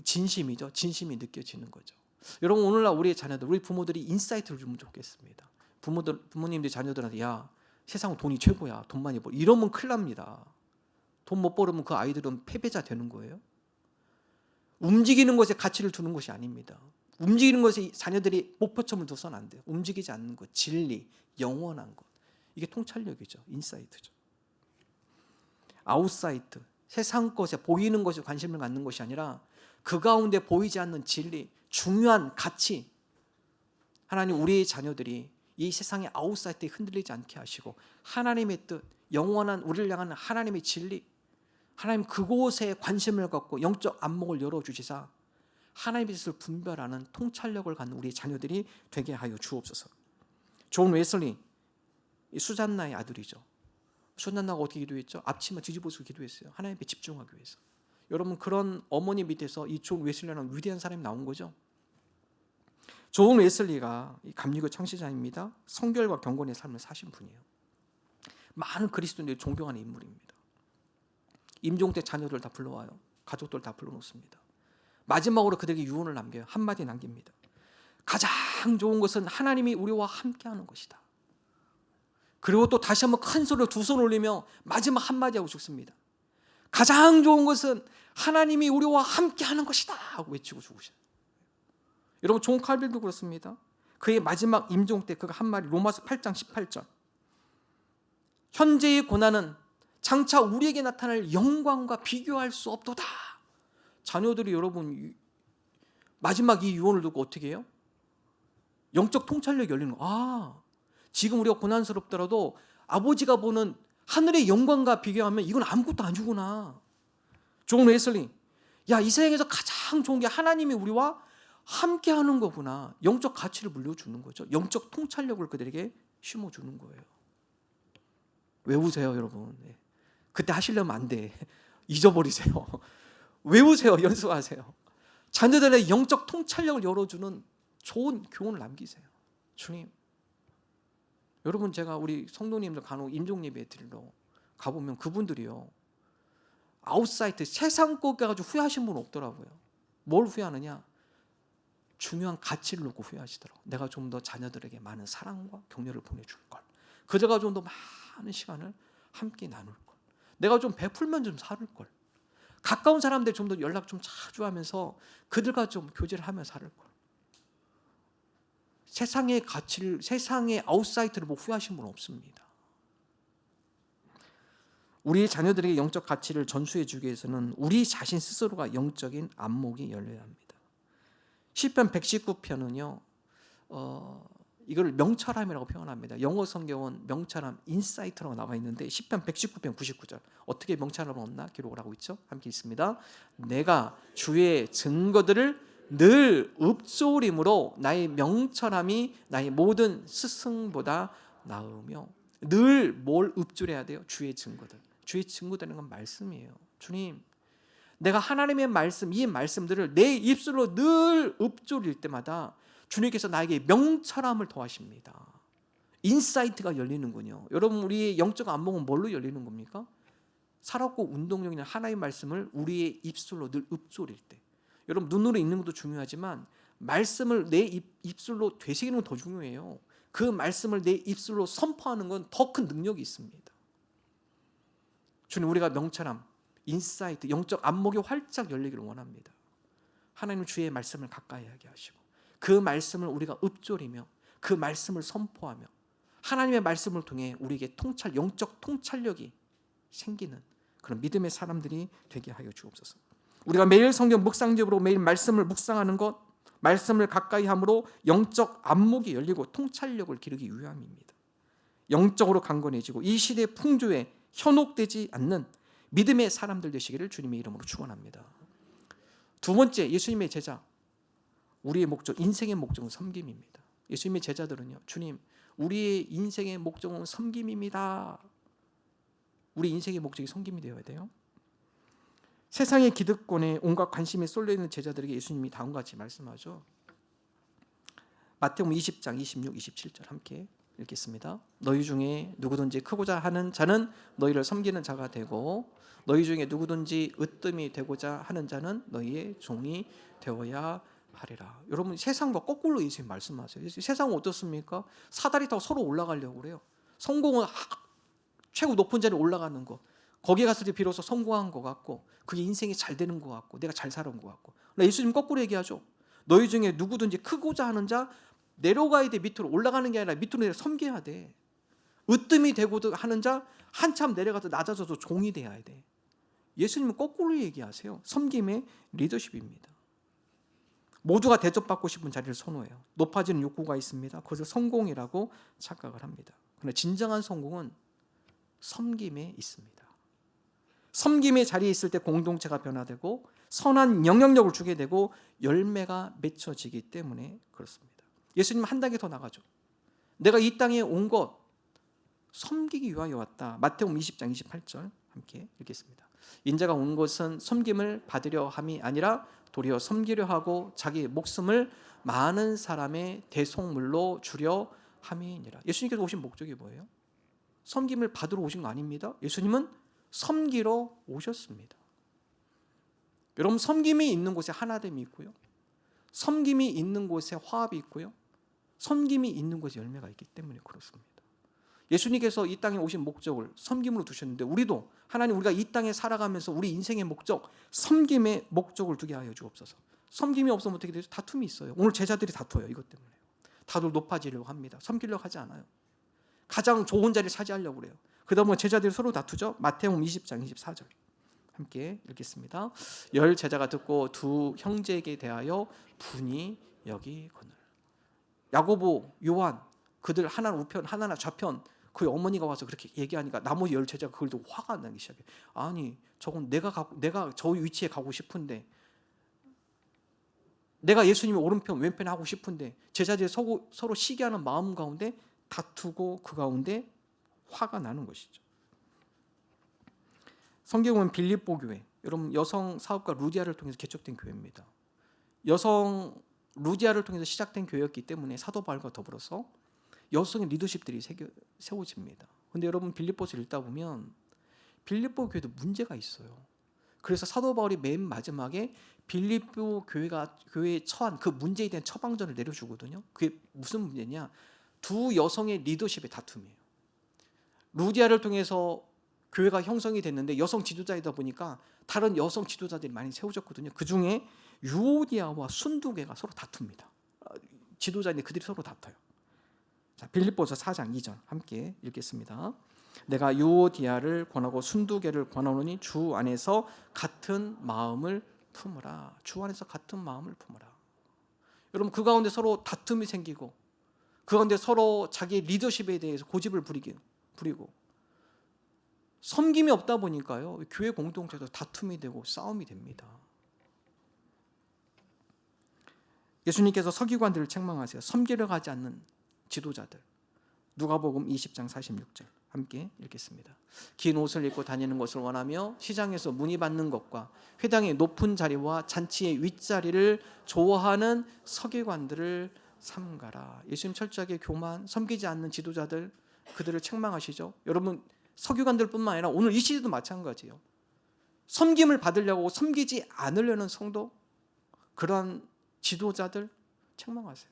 진심이죠. 진심이 느껴지는 거죠. 여러분, 오늘날 우리의 자녀들, 우리 부모들이 인사이트를 주면 좋겠습니다. 부모님들이 자녀들한테 야, 세상 돈이 최고야, 돈 많이 벌, 이러면 큰일 납니다. 돈 못 벌으면 그 아이들은 패배자 되는 거예요. 움직이는 것에 가치를 두는 것이 아닙니다. 움직이는 것에 자녀들이 목표점을 둬서는 안 돼요. 움직이지 않는 것, 진리, 영원한 것, 이게 통찰력이죠. 인사이트죠. 아웃사이트, 세상 것에 보이는 것에 관심을 갖는 것이 아니라 그 가운데 보이지 않는 진리, 중요한 가치. 하나님, 우리의 자녀들이 이 세상의 아웃사이트에 흔들리지 않게 하시고 하나님의 뜻, 영원한 우리를 향하는 하나님의 진리, 하나님 그곳에 관심을 갖고 영적 안목을 열어주시사 하나님의 뜻을 분별하는 통찰력을 갖는 우리 자녀들이 되게 하여 주옵소서. 존 웨슬리, 수잔나의 아들이죠. 수잔나가 어떻게 기도했죠? 앞치마 뒤집어서 기도했어요. 하나님께 집중하기 위해서. 여러분, 그런 어머니 밑에서 이 존 웨슬리라는 위대한 사람이 나온 거죠. 존 웨슬리가 감리교 창시자입니다. 성결과 경건의 삶을 사신 분이에요. 많은 그리스도인들이 존경하는 인물입니다. 임종 때 자녀들 다 불러와요. 가족들 다 불러놓습니다. 마지막으로 그들에게 유언을 남겨요. 한마디 남깁니다. 가장 좋은 것은 하나님이 우리와 함께하는 것이다. 그리고 또 다시 한번 큰 소리로 두 손 올리며 마지막 한마디 하고 죽습니다. 가장 좋은 것은 하나님이 우리와 함께하는 것이다 하고 외치고 죽으셔요. 여러분, 존 칼빈도 그렇습니다. 그의 마지막 임종 때 그가 한 말이 로마서 8장 18절. 현재의 고난은 장차 우리에게 나타날 영광과 비교할 수 없도다. 자녀들이 여러분 마지막 이 유언을 듣고 어떻게 해요? 영적 통찰력이 열리는 거. 지금 우리가 고난스럽더라도 아버지가 보는 하늘의 영광과 비교하면 이건 아무것도 아니구나. 존 웨슬리, 야, 이 세상에서 가장 좋은 게 하나님이 우리와 함께하는 거구나. 영적 가치를 물려주는 거죠. 영적 통찰력을 그들에게 심어주는 거예요. 외우세요, 여러분. 그때 하시려면 안 돼. 잊어버리세요. 외우세요. 연습하세요. 자녀들의 영적 통찰력을 열어주는 좋은 교훈을 남기세요. 주님, 여러분, 제가 우리 성도님들 간혹 임종예배 드리러 가보면 그분들이요, 아웃사이트, 세상 것 가지고 후회하신 분 없더라고요. 뭘 후회하느냐? 중요한 가치를 놓고 후회하시더라고요. 내가 좀 더 자녀들에게 많은 사랑과 격려를 보내줄 걸, 그들과 좀 더 많은 시간을 함께 나눌 걸, 내가 좀 베풀면 좀 살을 걸, 가까운 사람들 좀 더 연락 좀 자주 하면서 그들과 좀 교제를 하며 살을 걸. 세상의 가치를, 세상의 아웃사이트를 보고 후회하신 분은 없습니다. 우리 자녀들에게 영적 가치를 전수해 주기 위해서는 우리 자신 스스로가 영적인 안목이 열려야 합니다. 시편 119편은요, 이걸 명철함이라고 표현합니다. 영어 성경은 명철함, 인사이트라고 나와 있는데 시편 119편 99절 어떻게 명철함을 얻나 기록을 하고 있죠. 함께 있습니다. 내가 주의 증거들을 늘 읍조림으로 나의 명철함이 나의 모든 스승보다 나으며. 늘 뭘 읍조려야 돼요? 주의 증거들. 주의 증거되는 건 말씀이에요. 주님, 내가 하나님의 말씀, 이 말씀들을 내 입술로 늘 읍조릴 때마다 주님께서 나에게 명철함을 더하십니다. 인사이트가 열리는군요. 여러분, 우리의 영적 안목은 뭘로 열리는 겁니까? 살았고 운동력이나 하나의 말씀을 우리의 입술로 늘 읍조릴 때. 여러분, 눈으로 읽는 것도 중요하지만 말씀을 내 입술로 되새기는 건 더 중요해요. 그 말씀을 내 입술로 선포하는 건 더 큰 능력이 있습니다. 주님, 우리가 명철함, 인사이트, 영적 안목이 활짝 열리기를 원합니다. 하나님 주의 말씀을 가까이 하게 하시고 그 말씀을 우리가 읍조리며 그 말씀을 선포하며 하나님의 말씀을 통해 우리에게 영적 통찰력이 생기는 그런 믿음의 사람들이 되게 하여 주옵소서. 우리가 매일 성경 묵상집으로 매일 말씀을 묵상하는 것, 말씀을 가까이 함으로 영적 안목이 열리고 통찰력을 기르기 위함입니다. 영적으로 강건해지고 이 시대의 풍조에 현혹되지 않는 믿음의 사람들 되시기를 주님의 이름으로 축원합니다. 두 번째, 예수님의 제자, 우리의 목적, 인생의 목적은 섬김입니다. 예수님의 제자들은요, 주님, 우리의 인생의 목적은 섬김입니다. 우리 인생의 목적이 섬김이 되어야 돼요. 세상의 기득권에 온갖 관심이 쏠려있는 제자들에게 예수님이 다음과 같이 말씀하죠. 마태복음 20장 26, 27절 함께 읽겠습니다. 너희 중에 누구든지 크고자 하는 자는 너희를 섬기는 자가 되고 너희 중에 누구든지 으뜸이 되고자 하는 자는 너희의 종이 되어야 하리라. 여러분, 세상과 거꾸로 예수님 말씀하세요. 세상은 어떻습니까? 사다리 타고 서로 올라가려고 그래요. 성공은 최고 높은 자리에 올라가는 거, 거기에 갔을 때 비로소 성공한 것 같고 그게 인생이 잘 되는 것 같고 내가 잘 살아온 것 같고. 예수님 거꾸로 얘기하죠. 너희 중에 누구든지 크고자 하는 자, 내려가야 돼. 밑으로 올라가는 게 아니라 밑으로 내려 섬겨야 돼. 으뜸이 되고 하는 자, 한참 내려가서 낮아져서 종이 돼야 돼. 예수님은 거꾸로 얘기하세요. 섬김의 리더십입니다. 모두가 대접받고 싶은 자리를 선호해요. 높아지는 욕구가 있습니다. 그것을 성공이라고 착각을 합니다. 그러나 진정한 성공은 섬김에 있습니다. 섬김의 자리에 있을 때 공동체가 변화되고 선한 영향력을 주게 되고 열매가 맺혀지기 때문에 그렇습니다. 예수님 한 단계 더 나가죠. 내가 이 땅에 온 것 섬기기 위하여 왔다. 마태복음 20장 28절 함께 읽겠습니다. 인자가 온 것은 섬김을 받으려 함이 아니라 도리어 섬기려 하고 자기 목숨을 많은 사람의 대속물로 주려 함이니라. 예수님께서 오신 목적이 뭐예요? 섬김을 받으러 오신 거 아닙니다. 예수님은 섬기러 오셨습니다. 여러분, 섬김이 있는 곳에 하나됨이 있고요, 섬김이 있는 곳에 화합이 있고요, 섬김이 있는 곳에 열매가 있기 때문에 그렇습니다. 예수님께서 이 땅에 오신 목적을 섬김으로 두셨는데 우리도 하나님, 우리가 이 땅에 살아가면서 우리 인생의 목적, 섬김의 목적을 두게 하여 주옵소서. 섬김이 없으면 어떻게 되죠? 다툼이 있어요. 오늘 제자들이 다퉈요. 이것 때문에 다들 높아지려고 합니다. 섬기려고 하지 않아요. 가장 좋은 자리를 차지하려고 그래요. 그러다 보면 제자들이 서로 다투죠. 마태복음 20장 24절 함께 읽겠습니다. 열 제자가 듣고 두 형제에게 대하여 분이 여기거늘. 야고보, 요한, 그들 하나는 우편 하나는 좌편, 그 어머니가 와서 그렇게 얘기하니까 나머지 열 제자가 그걸 두고 화가 나기 시작해. 아니, 저건 내가 저 위치에 가고 싶은데, 내가 예수님의 오른편 왼편 하고 싶은데 제자들이 서로 시기하는 마음 가운데 다투고 그 가운데 화가 나는 것이죠. 성경은 빌립보 교회, 여러분 여성 사업가 루디아를 통해서 개척된 교회입니다. 여성 루디아를 통해서 시작된 교회였기 때문에 사도 바울과 더불어서 여성의 리더십들이 세워집니다. 그런데 여러분, 빌립보서 읽다 보면 빌립보 교회도 문제가 있어요. 그래서 사도 바울이 맨 마지막에 빌립보 교회에 처한 그 문제에 대한 처방전을 내려주거든요. 그게 무슨 문제냐? 두 여성의 리더십의 다툼이에요. 루디아를 통해서 교회가 형성이 됐는데 여성 지도자이다 보니까 다른 여성 지도자들이 많이 세워졌거든요. 그 중에 유오디아와 순두개가 서로 다툽니다. 지도자인데 그들이 서로 다퉈요. 자, 빌립보서 4장 2절 함께 읽겠습니다. 내가 유오디아를 권하고 순두개를 권하노니 주 안에서 같은 마음을 품으라. 주 안에서 같은 마음을 품으라. 여러분, 그 가운데 서로 다툼이 생기고 그 가운데 서로 자기 리더십에 대해서 고집을 부리고 섬김이 없다 보니까요, 교회 공동체도 다툼이 되고 싸움이 됩니다. 예수님께서 서기관들을 책망하세요. 섬기려 가지 않는 지도자들. 누가복음 20장 46절 함께 읽겠습니다. 긴 옷을 입고 다니는 것을 원하며 시장에서 문의받는 것과 회당의 높은 자리와 잔치의 윗자리를 좋아하는 서기관들을 삼가라. 예수님 철저하게 교만, 섬기지 않는 지도자들, 그들을 책망하시죠. 여러분, 서기관들뿐만 아니라 오늘 이 시대도 마찬가지예요. 섬김을 받으려고 섬기지 않으려는 성도, 그러한 지도자들 책망하세요.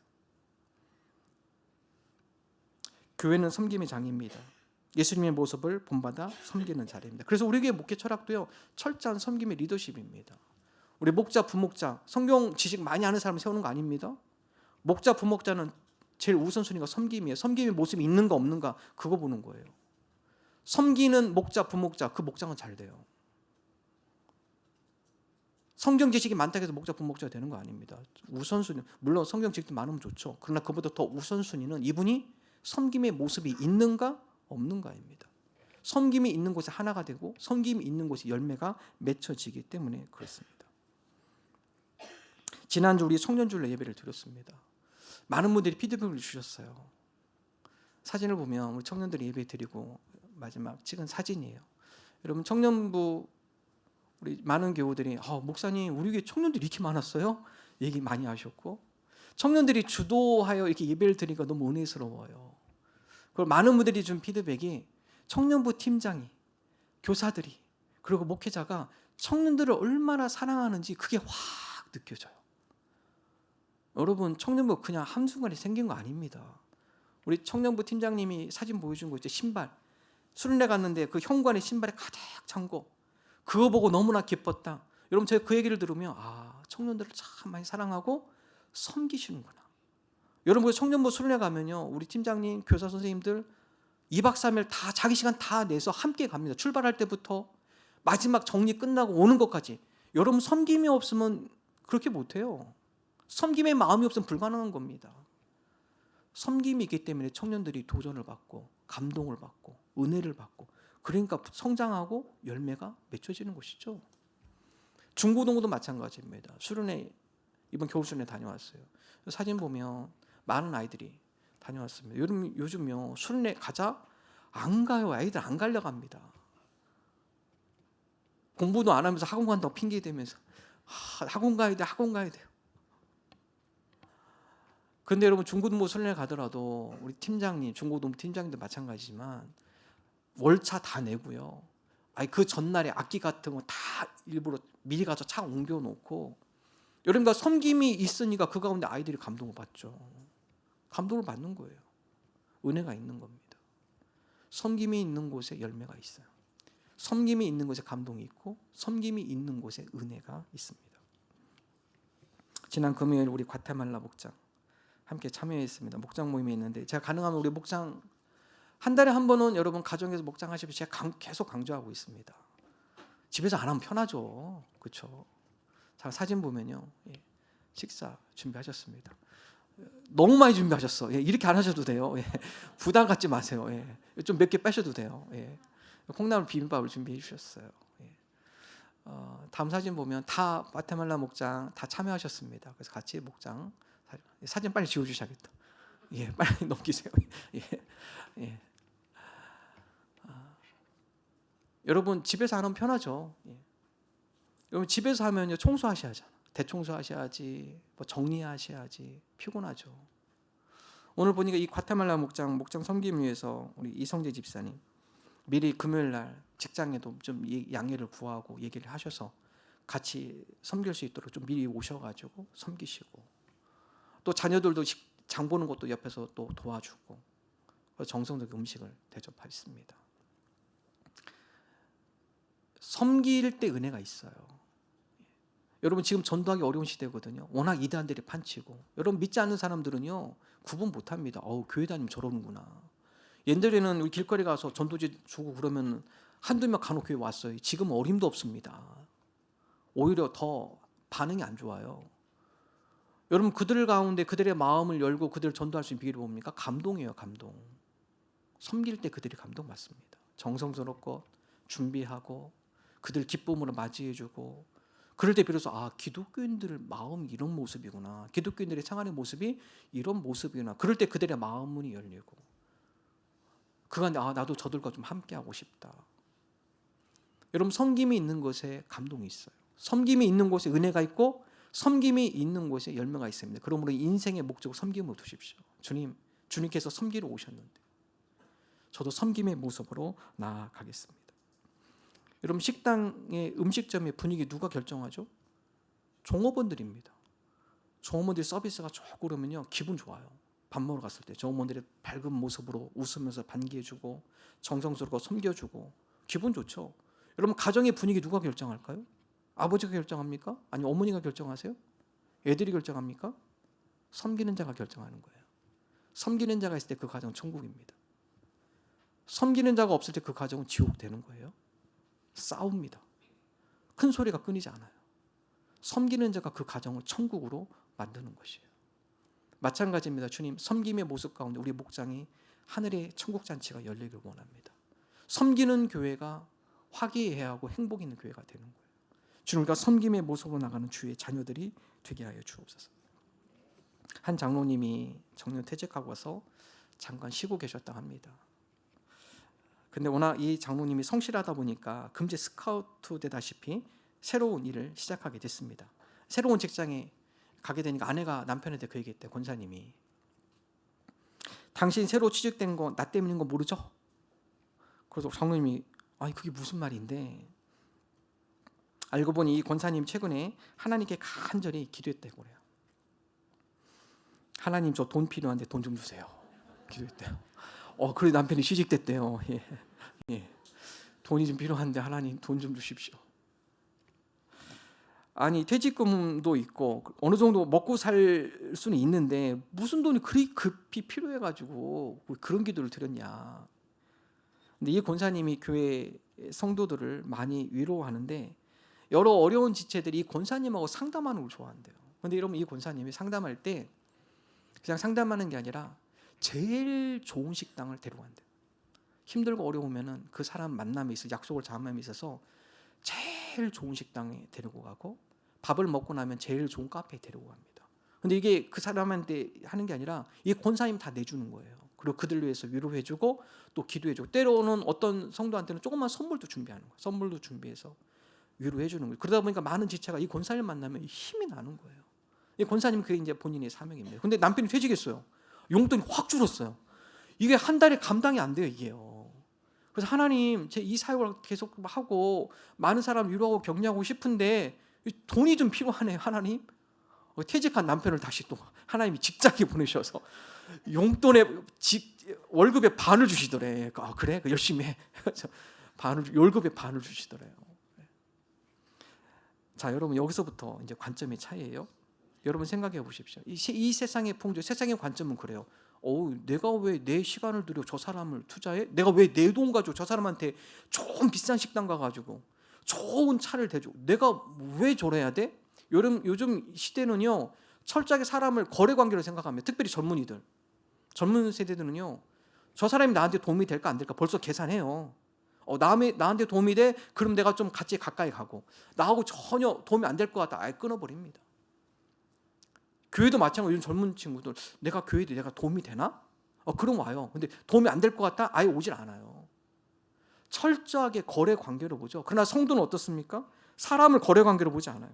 교회는 섬김의 장입니다. 예수님의 모습을 본받아 섬기는 자리입니다. 그래서 우리 교회 목회 철학도요, 철저한 섬김의 리더십입니다. 우리 목자, 부목자, 성경 지식 많이 아는 사람 세우는 거 아닙니다. 목자, 부목자는 제일 우선순위가 섬김이에요. 섬김의 모습이 있는가 없는가 그거 보는 거예요. 섬기는 목자, 부목자, 그 목장은 잘 돼요. 성경 지식이 많다고 해서 목자, 부목자가 되는 거 아닙니다. 우선순위, 물론 성경 지식도 많으면 좋죠. 그러나 그보다 더 우선순위는 이분이 섬김의 모습이 있는가 없는가입니다. 섬김이 있는 곳에 하나가 되고 섬김이 있는 곳에 열매가 맺혀지기 때문에 그렇습니다. 지난주 우리 청년주일로 예배를 드렸습니다. 많은 분들이 피드백을 주셨어요. 사진을 보면 우리 청년들이 예배 드리고 마지막 찍은 사진이에요. 여러분, 청년부 우리 많은 교우들이 목사님 우리 교회 청년들이 이렇게 많았어요? 얘기 많이 하셨고, 청년들이 주도하여 이렇게 예배를 드리니까 너무 은혜스러워요. 그리고 많은 분들이 준 피드백이 청년부 팀장이, 교사들이, 그리고 목회자가 청년들을 얼마나 사랑하는지 그게 확 느껴져요. 여러분, 청년부 그냥 한순간에 생긴 거 아닙니다. 우리 청년부 팀장님이 사진 보여준 거 있죠. 신발, 수련회 갔는데 그 현관에 신발에 가득 찬 거, 그거 보고 너무나 기뻤다. 여러분, 제가 그 얘기를 들으면 청년들을 참 많이 사랑하고 섬기시는구나. 여러분, 청년부 수련회 가면요, 우리 팀장님, 교사 선생님들 2박 3일 다 자기 시간 다 내서 함께 갑니다. 출발할 때부터 마지막 정리 끝나고 오는 것까지. 여러분, 섬김이 없으면 그렇게 못해요. 섬김의 마음이 없으면 불가능한 겁니다. 섬김이 있기 때문에 청년들이 도전을 받고 감동을 받고 은혜를 받고, 그러니까 성장하고 열매가 맺혀지는 것이죠. 중고등부도 마찬가지입니다. 수련회, 이번 겨울 수련회 다녀왔어요. 사진 보면 많은 아이들이 다녀왔습니다. 요즘요 수련회 가자 안 가요. 아이들 안 가려고 합니다. 공부도 안 하면서 학원 간다고 핑계 대면서 학원 가야 돼, 학원 가야 돼요. 그런데 여러분, 중고등부 수련회 가더라도 우리 팀장님, 중고등부 팀장님도 마찬가지지만 월차 다 내고요. 그 전날에 악기 같은 거 다 일부러 미리 가서 차 옮겨놓고, 여러분과 섬김이 있으니까 그 가운데 아이들이 감동을 받죠. 감동을 받는 거예요. 은혜가 있는 겁니다. 섬김이 있는 곳에 열매가 있어요. 섬김이 있는 곳에 감동이 있고, 섬김이 있는 곳에 은혜가 있습니다. 지난 금요일 우리 과테말라 목장 함께 참여했습니다. 목장 모임이 있는데, 제가 가능하면 우리 목장 한 달에 한 번은 여러분 가정에서 목장 하시면 제가 계속 강조하고 있습니다. 집에서 안 하면 편하죠. 그렇죠? 자, 사진 보면요, 식사 준비하셨습니다. 너무 많이 준비하셨어. 이렇게 안 하셔도 돼요. 부담 갖지 마세요. 좀 몇 개 빼셔도 돼요. 콩나물 비빔밥을 준비해 주셨어요. 다음 사진 보면 다 과테말라 목장 다 참여하셨습니다. 그래서 같이 목장 사진 빨리 지워주셔야겠다. 빨리 넘기세요. 여러분, 집에서 하면 편하죠. 여러분, 집에서 하면요 청소하셔야죠. 대청소하셔야지, 뭐 정리하셔야지, 피곤하죠. 오늘 보니까 이 과테말라 목장 섬김 위해서 우리 이성재 집사님 미리 금요일 날 직장에도 좀 양해를 구하고 얘기를 하셔서 같이 섬길 수 있도록 좀 미리 오셔가지고 섬기시고, 또 자녀들도 장 보는 것도 옆에서 또 도와주고, 정성스럽게 음식을 대접하셨습니다. 섬길 때 은혜가 있어요. 여러분, 지금 전도하기 어려운 시대거든요. 워낙 이단들이 판치고, 여러분 믿지 않는 사람들은요 구분 못합니다. 교회 다니면 저러는구나. 옛날에는 우리 길거리 가서 전도지 주고 그러면 한두 명 간혹 교회 왔어요. 지금은 어림도 없습니다. 오히려 더 반응이 안 좋아요. 여러분, 그들 가운데 그들의 마음을 열고 그들을 전도할 수 있는 비결이 뭡니까? 감동이에요. 감동. 섬길 때 그들이 감동받습니다. 정성스럽고 준비하고 그들 기쁨으로 맞이해주고, 그럴 때 비로소 기독교인들 마음이 이런 모습이구나. 기독교인들의 생활의 모습이 이런 모습이구나. 그럴 때 그들의 마음 문이 열리고 그가 나도 저들과 좀 함께하고 싶다. 여러분, 섬김이 있는 곳에 감동이 있어요. 섬김이 있는 곳에 은혜가 있고 섬김이 있는 곳에 열매가 있습니다. 그러므로 인생의 목적을 섬김으로 두십시오. 주님께서 섬기러 오셨는데 저도 섬김의 모습으로 나아가겠습니다. 여러분, 식당의 음식점의 분위기 누가 결정하죠? 종업원들입니다. 종업원들이 서비스가 좋고 그러면요 기분 좋아요. 밥 먹으러 갔을 때 종업원들의 밝은 모습으로 웃으면서 반기해주고 정성스럽고 섬겨주고 기분 좋죠. 여러분, 가정의 분위기 누가 결정할까요? 아버지가 결정합니까? 아니면 어머니가 결정하세요? 애들이 결정합니까? 섬기는 자가 결정하는 거예요. 섬기는 자가 있을 때 그 가정은 천국입니다. 섬기는 자가 없을 때 그 가정은 지옥 되는 거예요. 싸웁니다. 큰 소리가 끊이지 않아요. 섬기는 자가 그 가정을 천국으로 만드는 것이에요. 마찬가지입니다. 주님, 섬김의 모습 가운데 우리 목장이 하늘의 천국 잔치가 열리길 원합니다. 섬기는 교회가 화기애애하고 행복 있는 교회가 되는 거예요. 주님, 우리가 섬김의 모습으로 나가는 주의 자녀들이 되게 하여 주옵소서. 한 장로님이 정년 퇴직하고 와서 잠깐 쉬고 계셨다 합니다. 근데 워낙 이 장로님이 성실하다 보니까 금세 스카우트 되다시피 새로운 일을 시작하게 됐습니다. 새로운 직장에 가게 되니까 아내가 남편한테 그 얘기했대요. 권사님이, 당신 새로 취직된 거 나 때문인 거 모르죠? 그래서 장로님이 그게 무슨 말인데, 알고 보니 이 권사님 최근에 하나님께 간절히 기도했다고 그래요. 하나님, 저 돈 필요한데 돈 좀 주세요. 기도했대요. 그래 남편이 취직됐대요. 예. 돈이 좀 필요한데 하나님 돈 좀 주십시오. 아니, 퇴직금도 있고 어느 정도 먹고 살 수는 있는데 무슨 돈이 그리 급히 필요해가지고 그런 기도를 드렸냐. 근데 이 권사님이 교회 성도들을 많이 위로하는데 여러 어려운 지체들이 이 권사님하고 상담하는 걸 좋아한대요. 근데 여러분, 이 권사님이 상담할 때 그냥 상담하는 게 아니라 제일 좋은 식당을 데려간대요. 힘들고 어려우면은 그 사람 만남에 있어 약속을 잡음에 있어서 제일 좋은 식당에 데리고 가고 밥을 먹고 나면 제일 좋은 카페에 데리고 갑니다. 근데 이게 그 사람한테 하는 게 아니라 이 권사님 다 내주는 거예요. 그리고 그들 위해서 위로해주고 또 기도해주고, 때로는 어떤 성도한테는 조그만 선물도 준비하는 거예요. 선물도 준비해서 위로해주는 거예요. 그러다 보니까 많은 지체가 이 권사님 만나면 힘이 나는 거예요. 이 권사님, 그게 이제 본인의 사명입니다. 근데 남편이 퇴직했어요. 용돈이 확 줄었어요. 이게 한 달에 감당이 안 돼요, 이게요. 그래서 하나님, 제 이 사역을 계속 하고 많은 사람 위로하고 격려하고 싶은데 돈이 좀 필요하네요, 하나님. 퇴직한 남편을 다시 또 하나님이 직장에 보내셔서 용돈의 월급의 반을 주시더래. 그래? 열심히 해. 월급의 반을 주시더래요. 자, 여러분, 여기서부터 이제 관점의 차이예요. 여러분 생각해 보십시오. 이 세상의 풍조, 세상의 관점은 그래요. 내가 왜 내 시간을 들여 저 사람을 투자해? 내가 왜 내 돈 가지고 저 사람한테 좋은 비싼 식당 가가지고 좋은 차를 대주고 내가 왜 저래야 돼? 요즘 시대는요 철저하게 사람을 거래관계로 생각합니다. 특별히 젊은 세대들은요 저 사람이 나한테 도움이 될까 안 될까 벌써 계산해요. 나한테 도움이 돼? 그럼 내가 좀 같이 가까이 가고, 나하고 전혀 도움이 안 될 것 같다, 아예 끊어버립니다. 교회도 마찬가지로 요즘 젊은 친구들, 내가 교회에 내가 도움이 되나? 그럼 와요. 근데 도움이 안 될 것 같다? 아예 오질 않아요. 철저하게 거래 관계로 보죠. 그러나 성도는 어떻습니까? 사람을 거래 관계로 보지 않아요.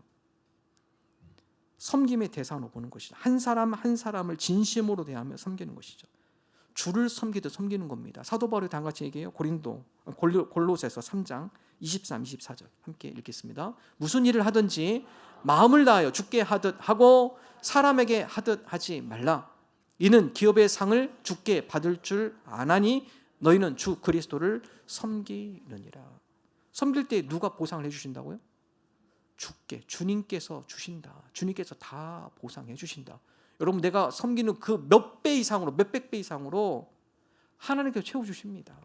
섬김의 대상으로 보는 것이죠. 한 사람 한 사람을 진심으로 대하며 섬기는 것이죠. 주를 섬기듯 섬기는 겁니다. 사도 바울이 다같이 얘기해요. 골로새서 3장 23, 24절 함께 읽겠습니다. 무슨 일을 하든지 마음을 다하여 주께 하듯 하고 사람에게 하듯 하지 말라. 이는 기업의 상을 주께 받을 줄 아나니 너희는 주 그리스도를 섬기느니라. 섬길 때 누가 보상을 해주신다고요? 주님께서 주신다. 주님께서 다 보상해 주신다. 여러분, 내가 섬기는 그 몇 배 이상으로, 몇백 배 이상으로 하나님께서 채워주십니다.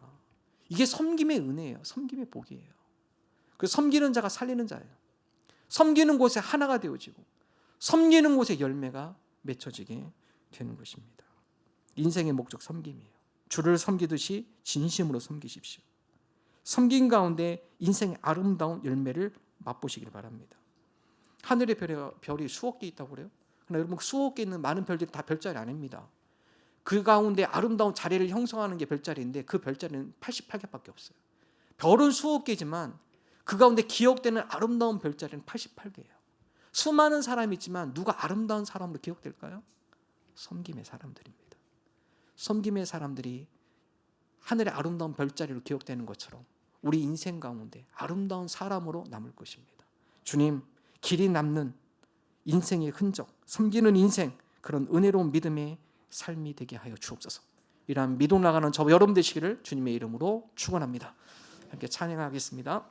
이게 섬김의 은혜예요. 섬김의 복이에요. 그래서 섬기는 자가 살리는 자예요. 섬기는 곳에 하나가 되어지고 섬기는 곳에 열매가 맺혀지게 되는 것입니다. 인생의 목적 섬김이에요. 주를 섬기듯이 진심으로 섬기십시오. 섬긴 가운데 인생의 아름다운 열매를 맛보시길 바랍니다. 하늘의 별이 수억 개 있다고 그래요. 그러나 여러분, 수억 개 있는 많은 별들이 다 별자리 아닙니다. 그 가운데 아름다운 자리를 형성하는 게 별자리인데 그 별자리는 88개밖에 없어요. 별은 수억 개지만 그 가운데 기억되는 아름다운 별자리는 88개예요. 수많은 사람이 있지만 누가 아름다운 사람으로 기억될까요? 섬김의 사람들입니다. 섬김의 사람들이 하늘의 아름다운 별자리로 기억되는 것처럼 우리 인생 가운데 아름다운 사람으로 남을 것입니다. 주님, 길이 남는 인생의 흔적, 섬기는 인생, 그런 은혜로운 믿음의 삶이 되게 하여 주옵소서. 이러한 믿음 나가는 저와 여러분 되시기를 주님의 이름으로 축원합니다. 함께 찬양하겠습니다.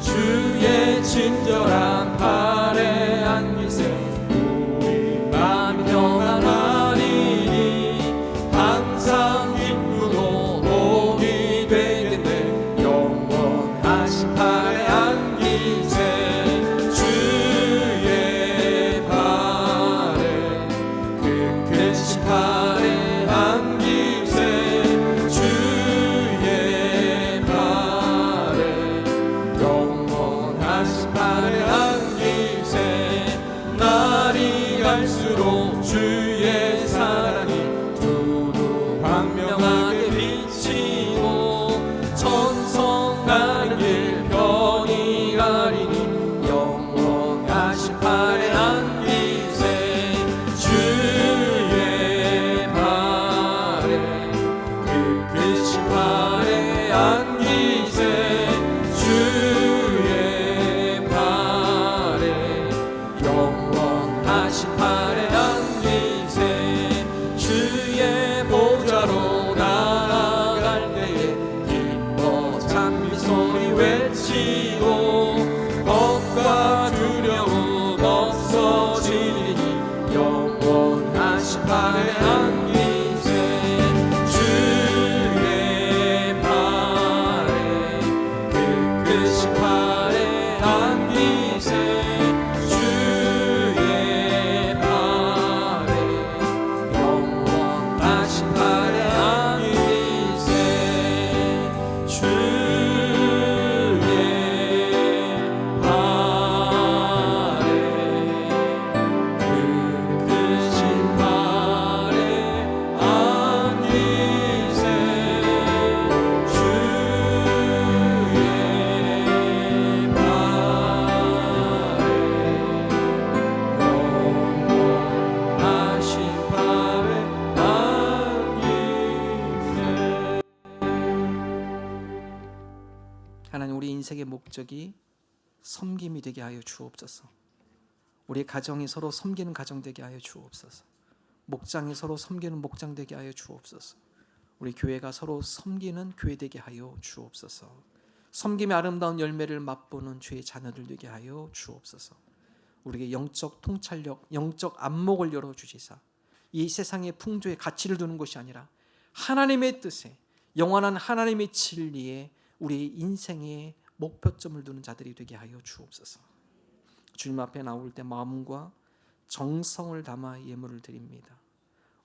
주의 친절한 팔에 안기세 우리 마음이 평안하리니 항상 기쁘고 복이 되겠네 영원하신 팔에 안기세 주의 팔에 그 크신 팔에 안기세 주의 팔에 영원하신 팔에 안기세 날이 갈수록 주의 사랑이 두루 광명하게 비치고 천성 가는 길 편히 가리니 영원하신 팔에 안기세 주의 팔에 그 크신 팔에 안기세 주의 팔에 영원하신 팔에 안기세 주의 보좌로 나아갈 때에 기뻐 찬미 소리 외치고 겁과 두려움 없어지니 영원하신 팔에 안기세 주의 팔에 그 크신 팔에 안기세 주의 팔에 영원하신 팔에 안기세 주의 팔에 그 크신 팔에 안기세 주의 영원하신 팔에 안기세. 하나님, 우리 인생의 목적이 섬김이 되게 하여 주옵소서. 우리 가정이 서로 섬기는 가정 되게 하여 주옵소서. 목장이 서로 섬기는 목장 되게 하여 주옵소서. 우리 교회가 서로 섬기는 교회 되게 하여 주옵소서. 섬김의 아름다운 열매를 맛보는 주의 자녀들 되게 하여 주옵소서. 우리에게 영적 통찰력, 영적 안목을 열어 주시사 이 세상의 풍조에 가치를 두는 것이 아니라 하나님의 뜻에, 영원한 하나님의 진리에 우리 인생의 목표점을 두는 자들이 되게 하여 주옵소서. 주님 앞에 나올 때 마음과 정성을 담아 예물을 드립니다.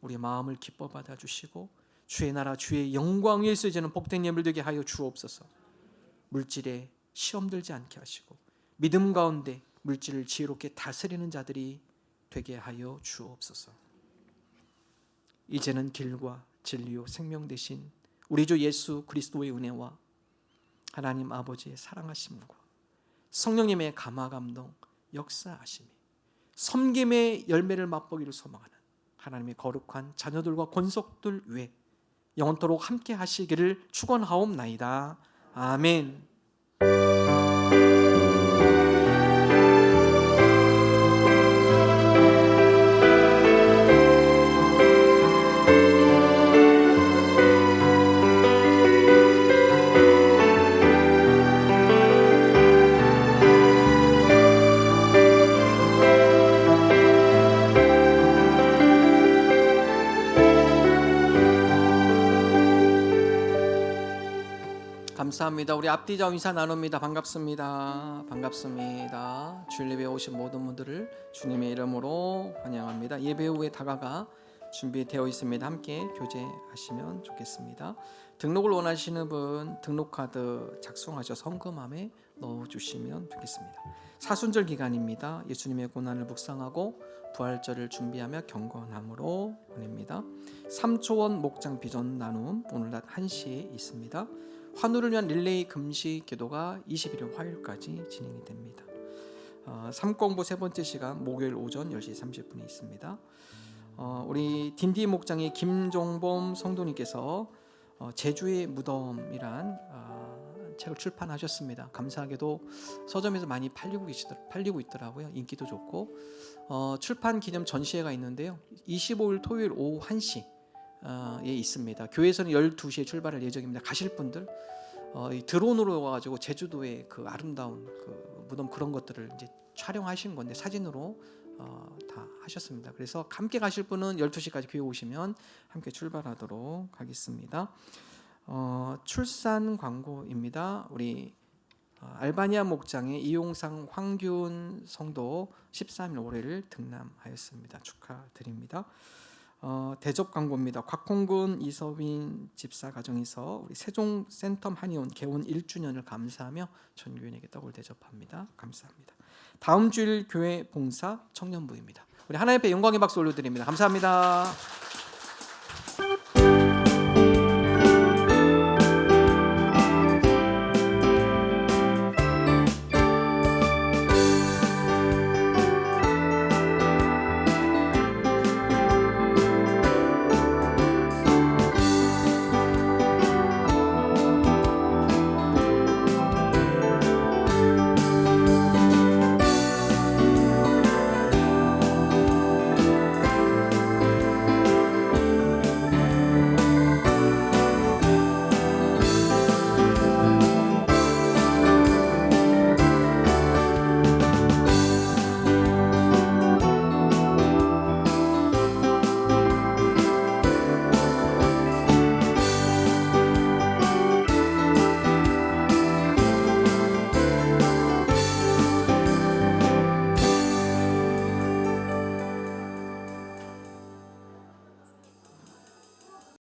우리 마음을 기뻐 받아주시고 주의 나라 주의 영광 위에 쓰여지는 복된 예물 되게 하여 주옵소서. 물질에 시험 들지 않게 하시고 믿음 가운데 물질을 지혜롭게 다스리는 자들이 되게 하여 주옵소서. 이제는 길과 진리요 생명 되신 우리 주 예수 그리스도의 은혜와 하나님 아버지의 사랑하심과 성령님의 감화 감동 역사하심이 섬김의 열매를 맛보기를 소망하는 하나님의 거룩한 자녀들과 권속들 위에 영원토록 함께 하시기를 축원하옵나이다. 아멘. 감사합니다. 우리 앞뒤자 인사 나눕니다. 반갑습니다. 반갑습니다. 주일 예배에 오신 모든 분들을 주님의 이름으로 환영합니다. 예배 후에 다가가 준비되어 있습니다. 함께 교제하시면 좋겠습니다. 등록을 원하시는 분 등록카드 작성하셔서 헌금함에 넣어주시면 되겠습니다. 사순절 기간입니다. 예수님의 고난을 묵상하고 부활절을 준비하며 경건함으로 보냅니다. 3초원 목장 비전 나눔 오늘 낮 1시에 있습니다. 환우를 위한 릴레이 금식 기도가 21일 화요일까지 진행이 됩니다. 삼공부 세 번째 시간 목요일 오전 10시 30분에 있습니다. 우리 딘디 목장의 김종범 성도님께서 제주의 무덤이란 책을 출판하셨습니다. 감사하게도 서점에서 많이 팔리고 있더라고요. 인기도 좋고 출판 기념 전시회가 있는데요. 25일 토요일 오후 1시에 있습니다. 교회에서는 12시에 출발할 예정입니다. 가실 분들 드론으로 와가지고 제주도의 그 아름다운 그 무덤 그런 것들을 이제 촬영하신 건데 사진으로 다 하셨습니다. 그래서 함께 가실 분은 12시까지 교회 오시면 함께 출발하도록 하겠습니다. 출산 광고입니다. 우리 알바니아 목장의 이용상 황균 성도 13일 올해를 등남하였습니다. 축하드립니다. 대접 광고입니다. 곽홍근 이서빈 집사 가정에서 우리 세종 센텀 한의원 개원 1주년을 감사하며 전교인에게 떡을 대접합니다. 감사합니다. 다음 주일 교회 봉사 청년부입니다. 우리 하나님 앞에 영광의 박수 올려드립니다. 감사합니다.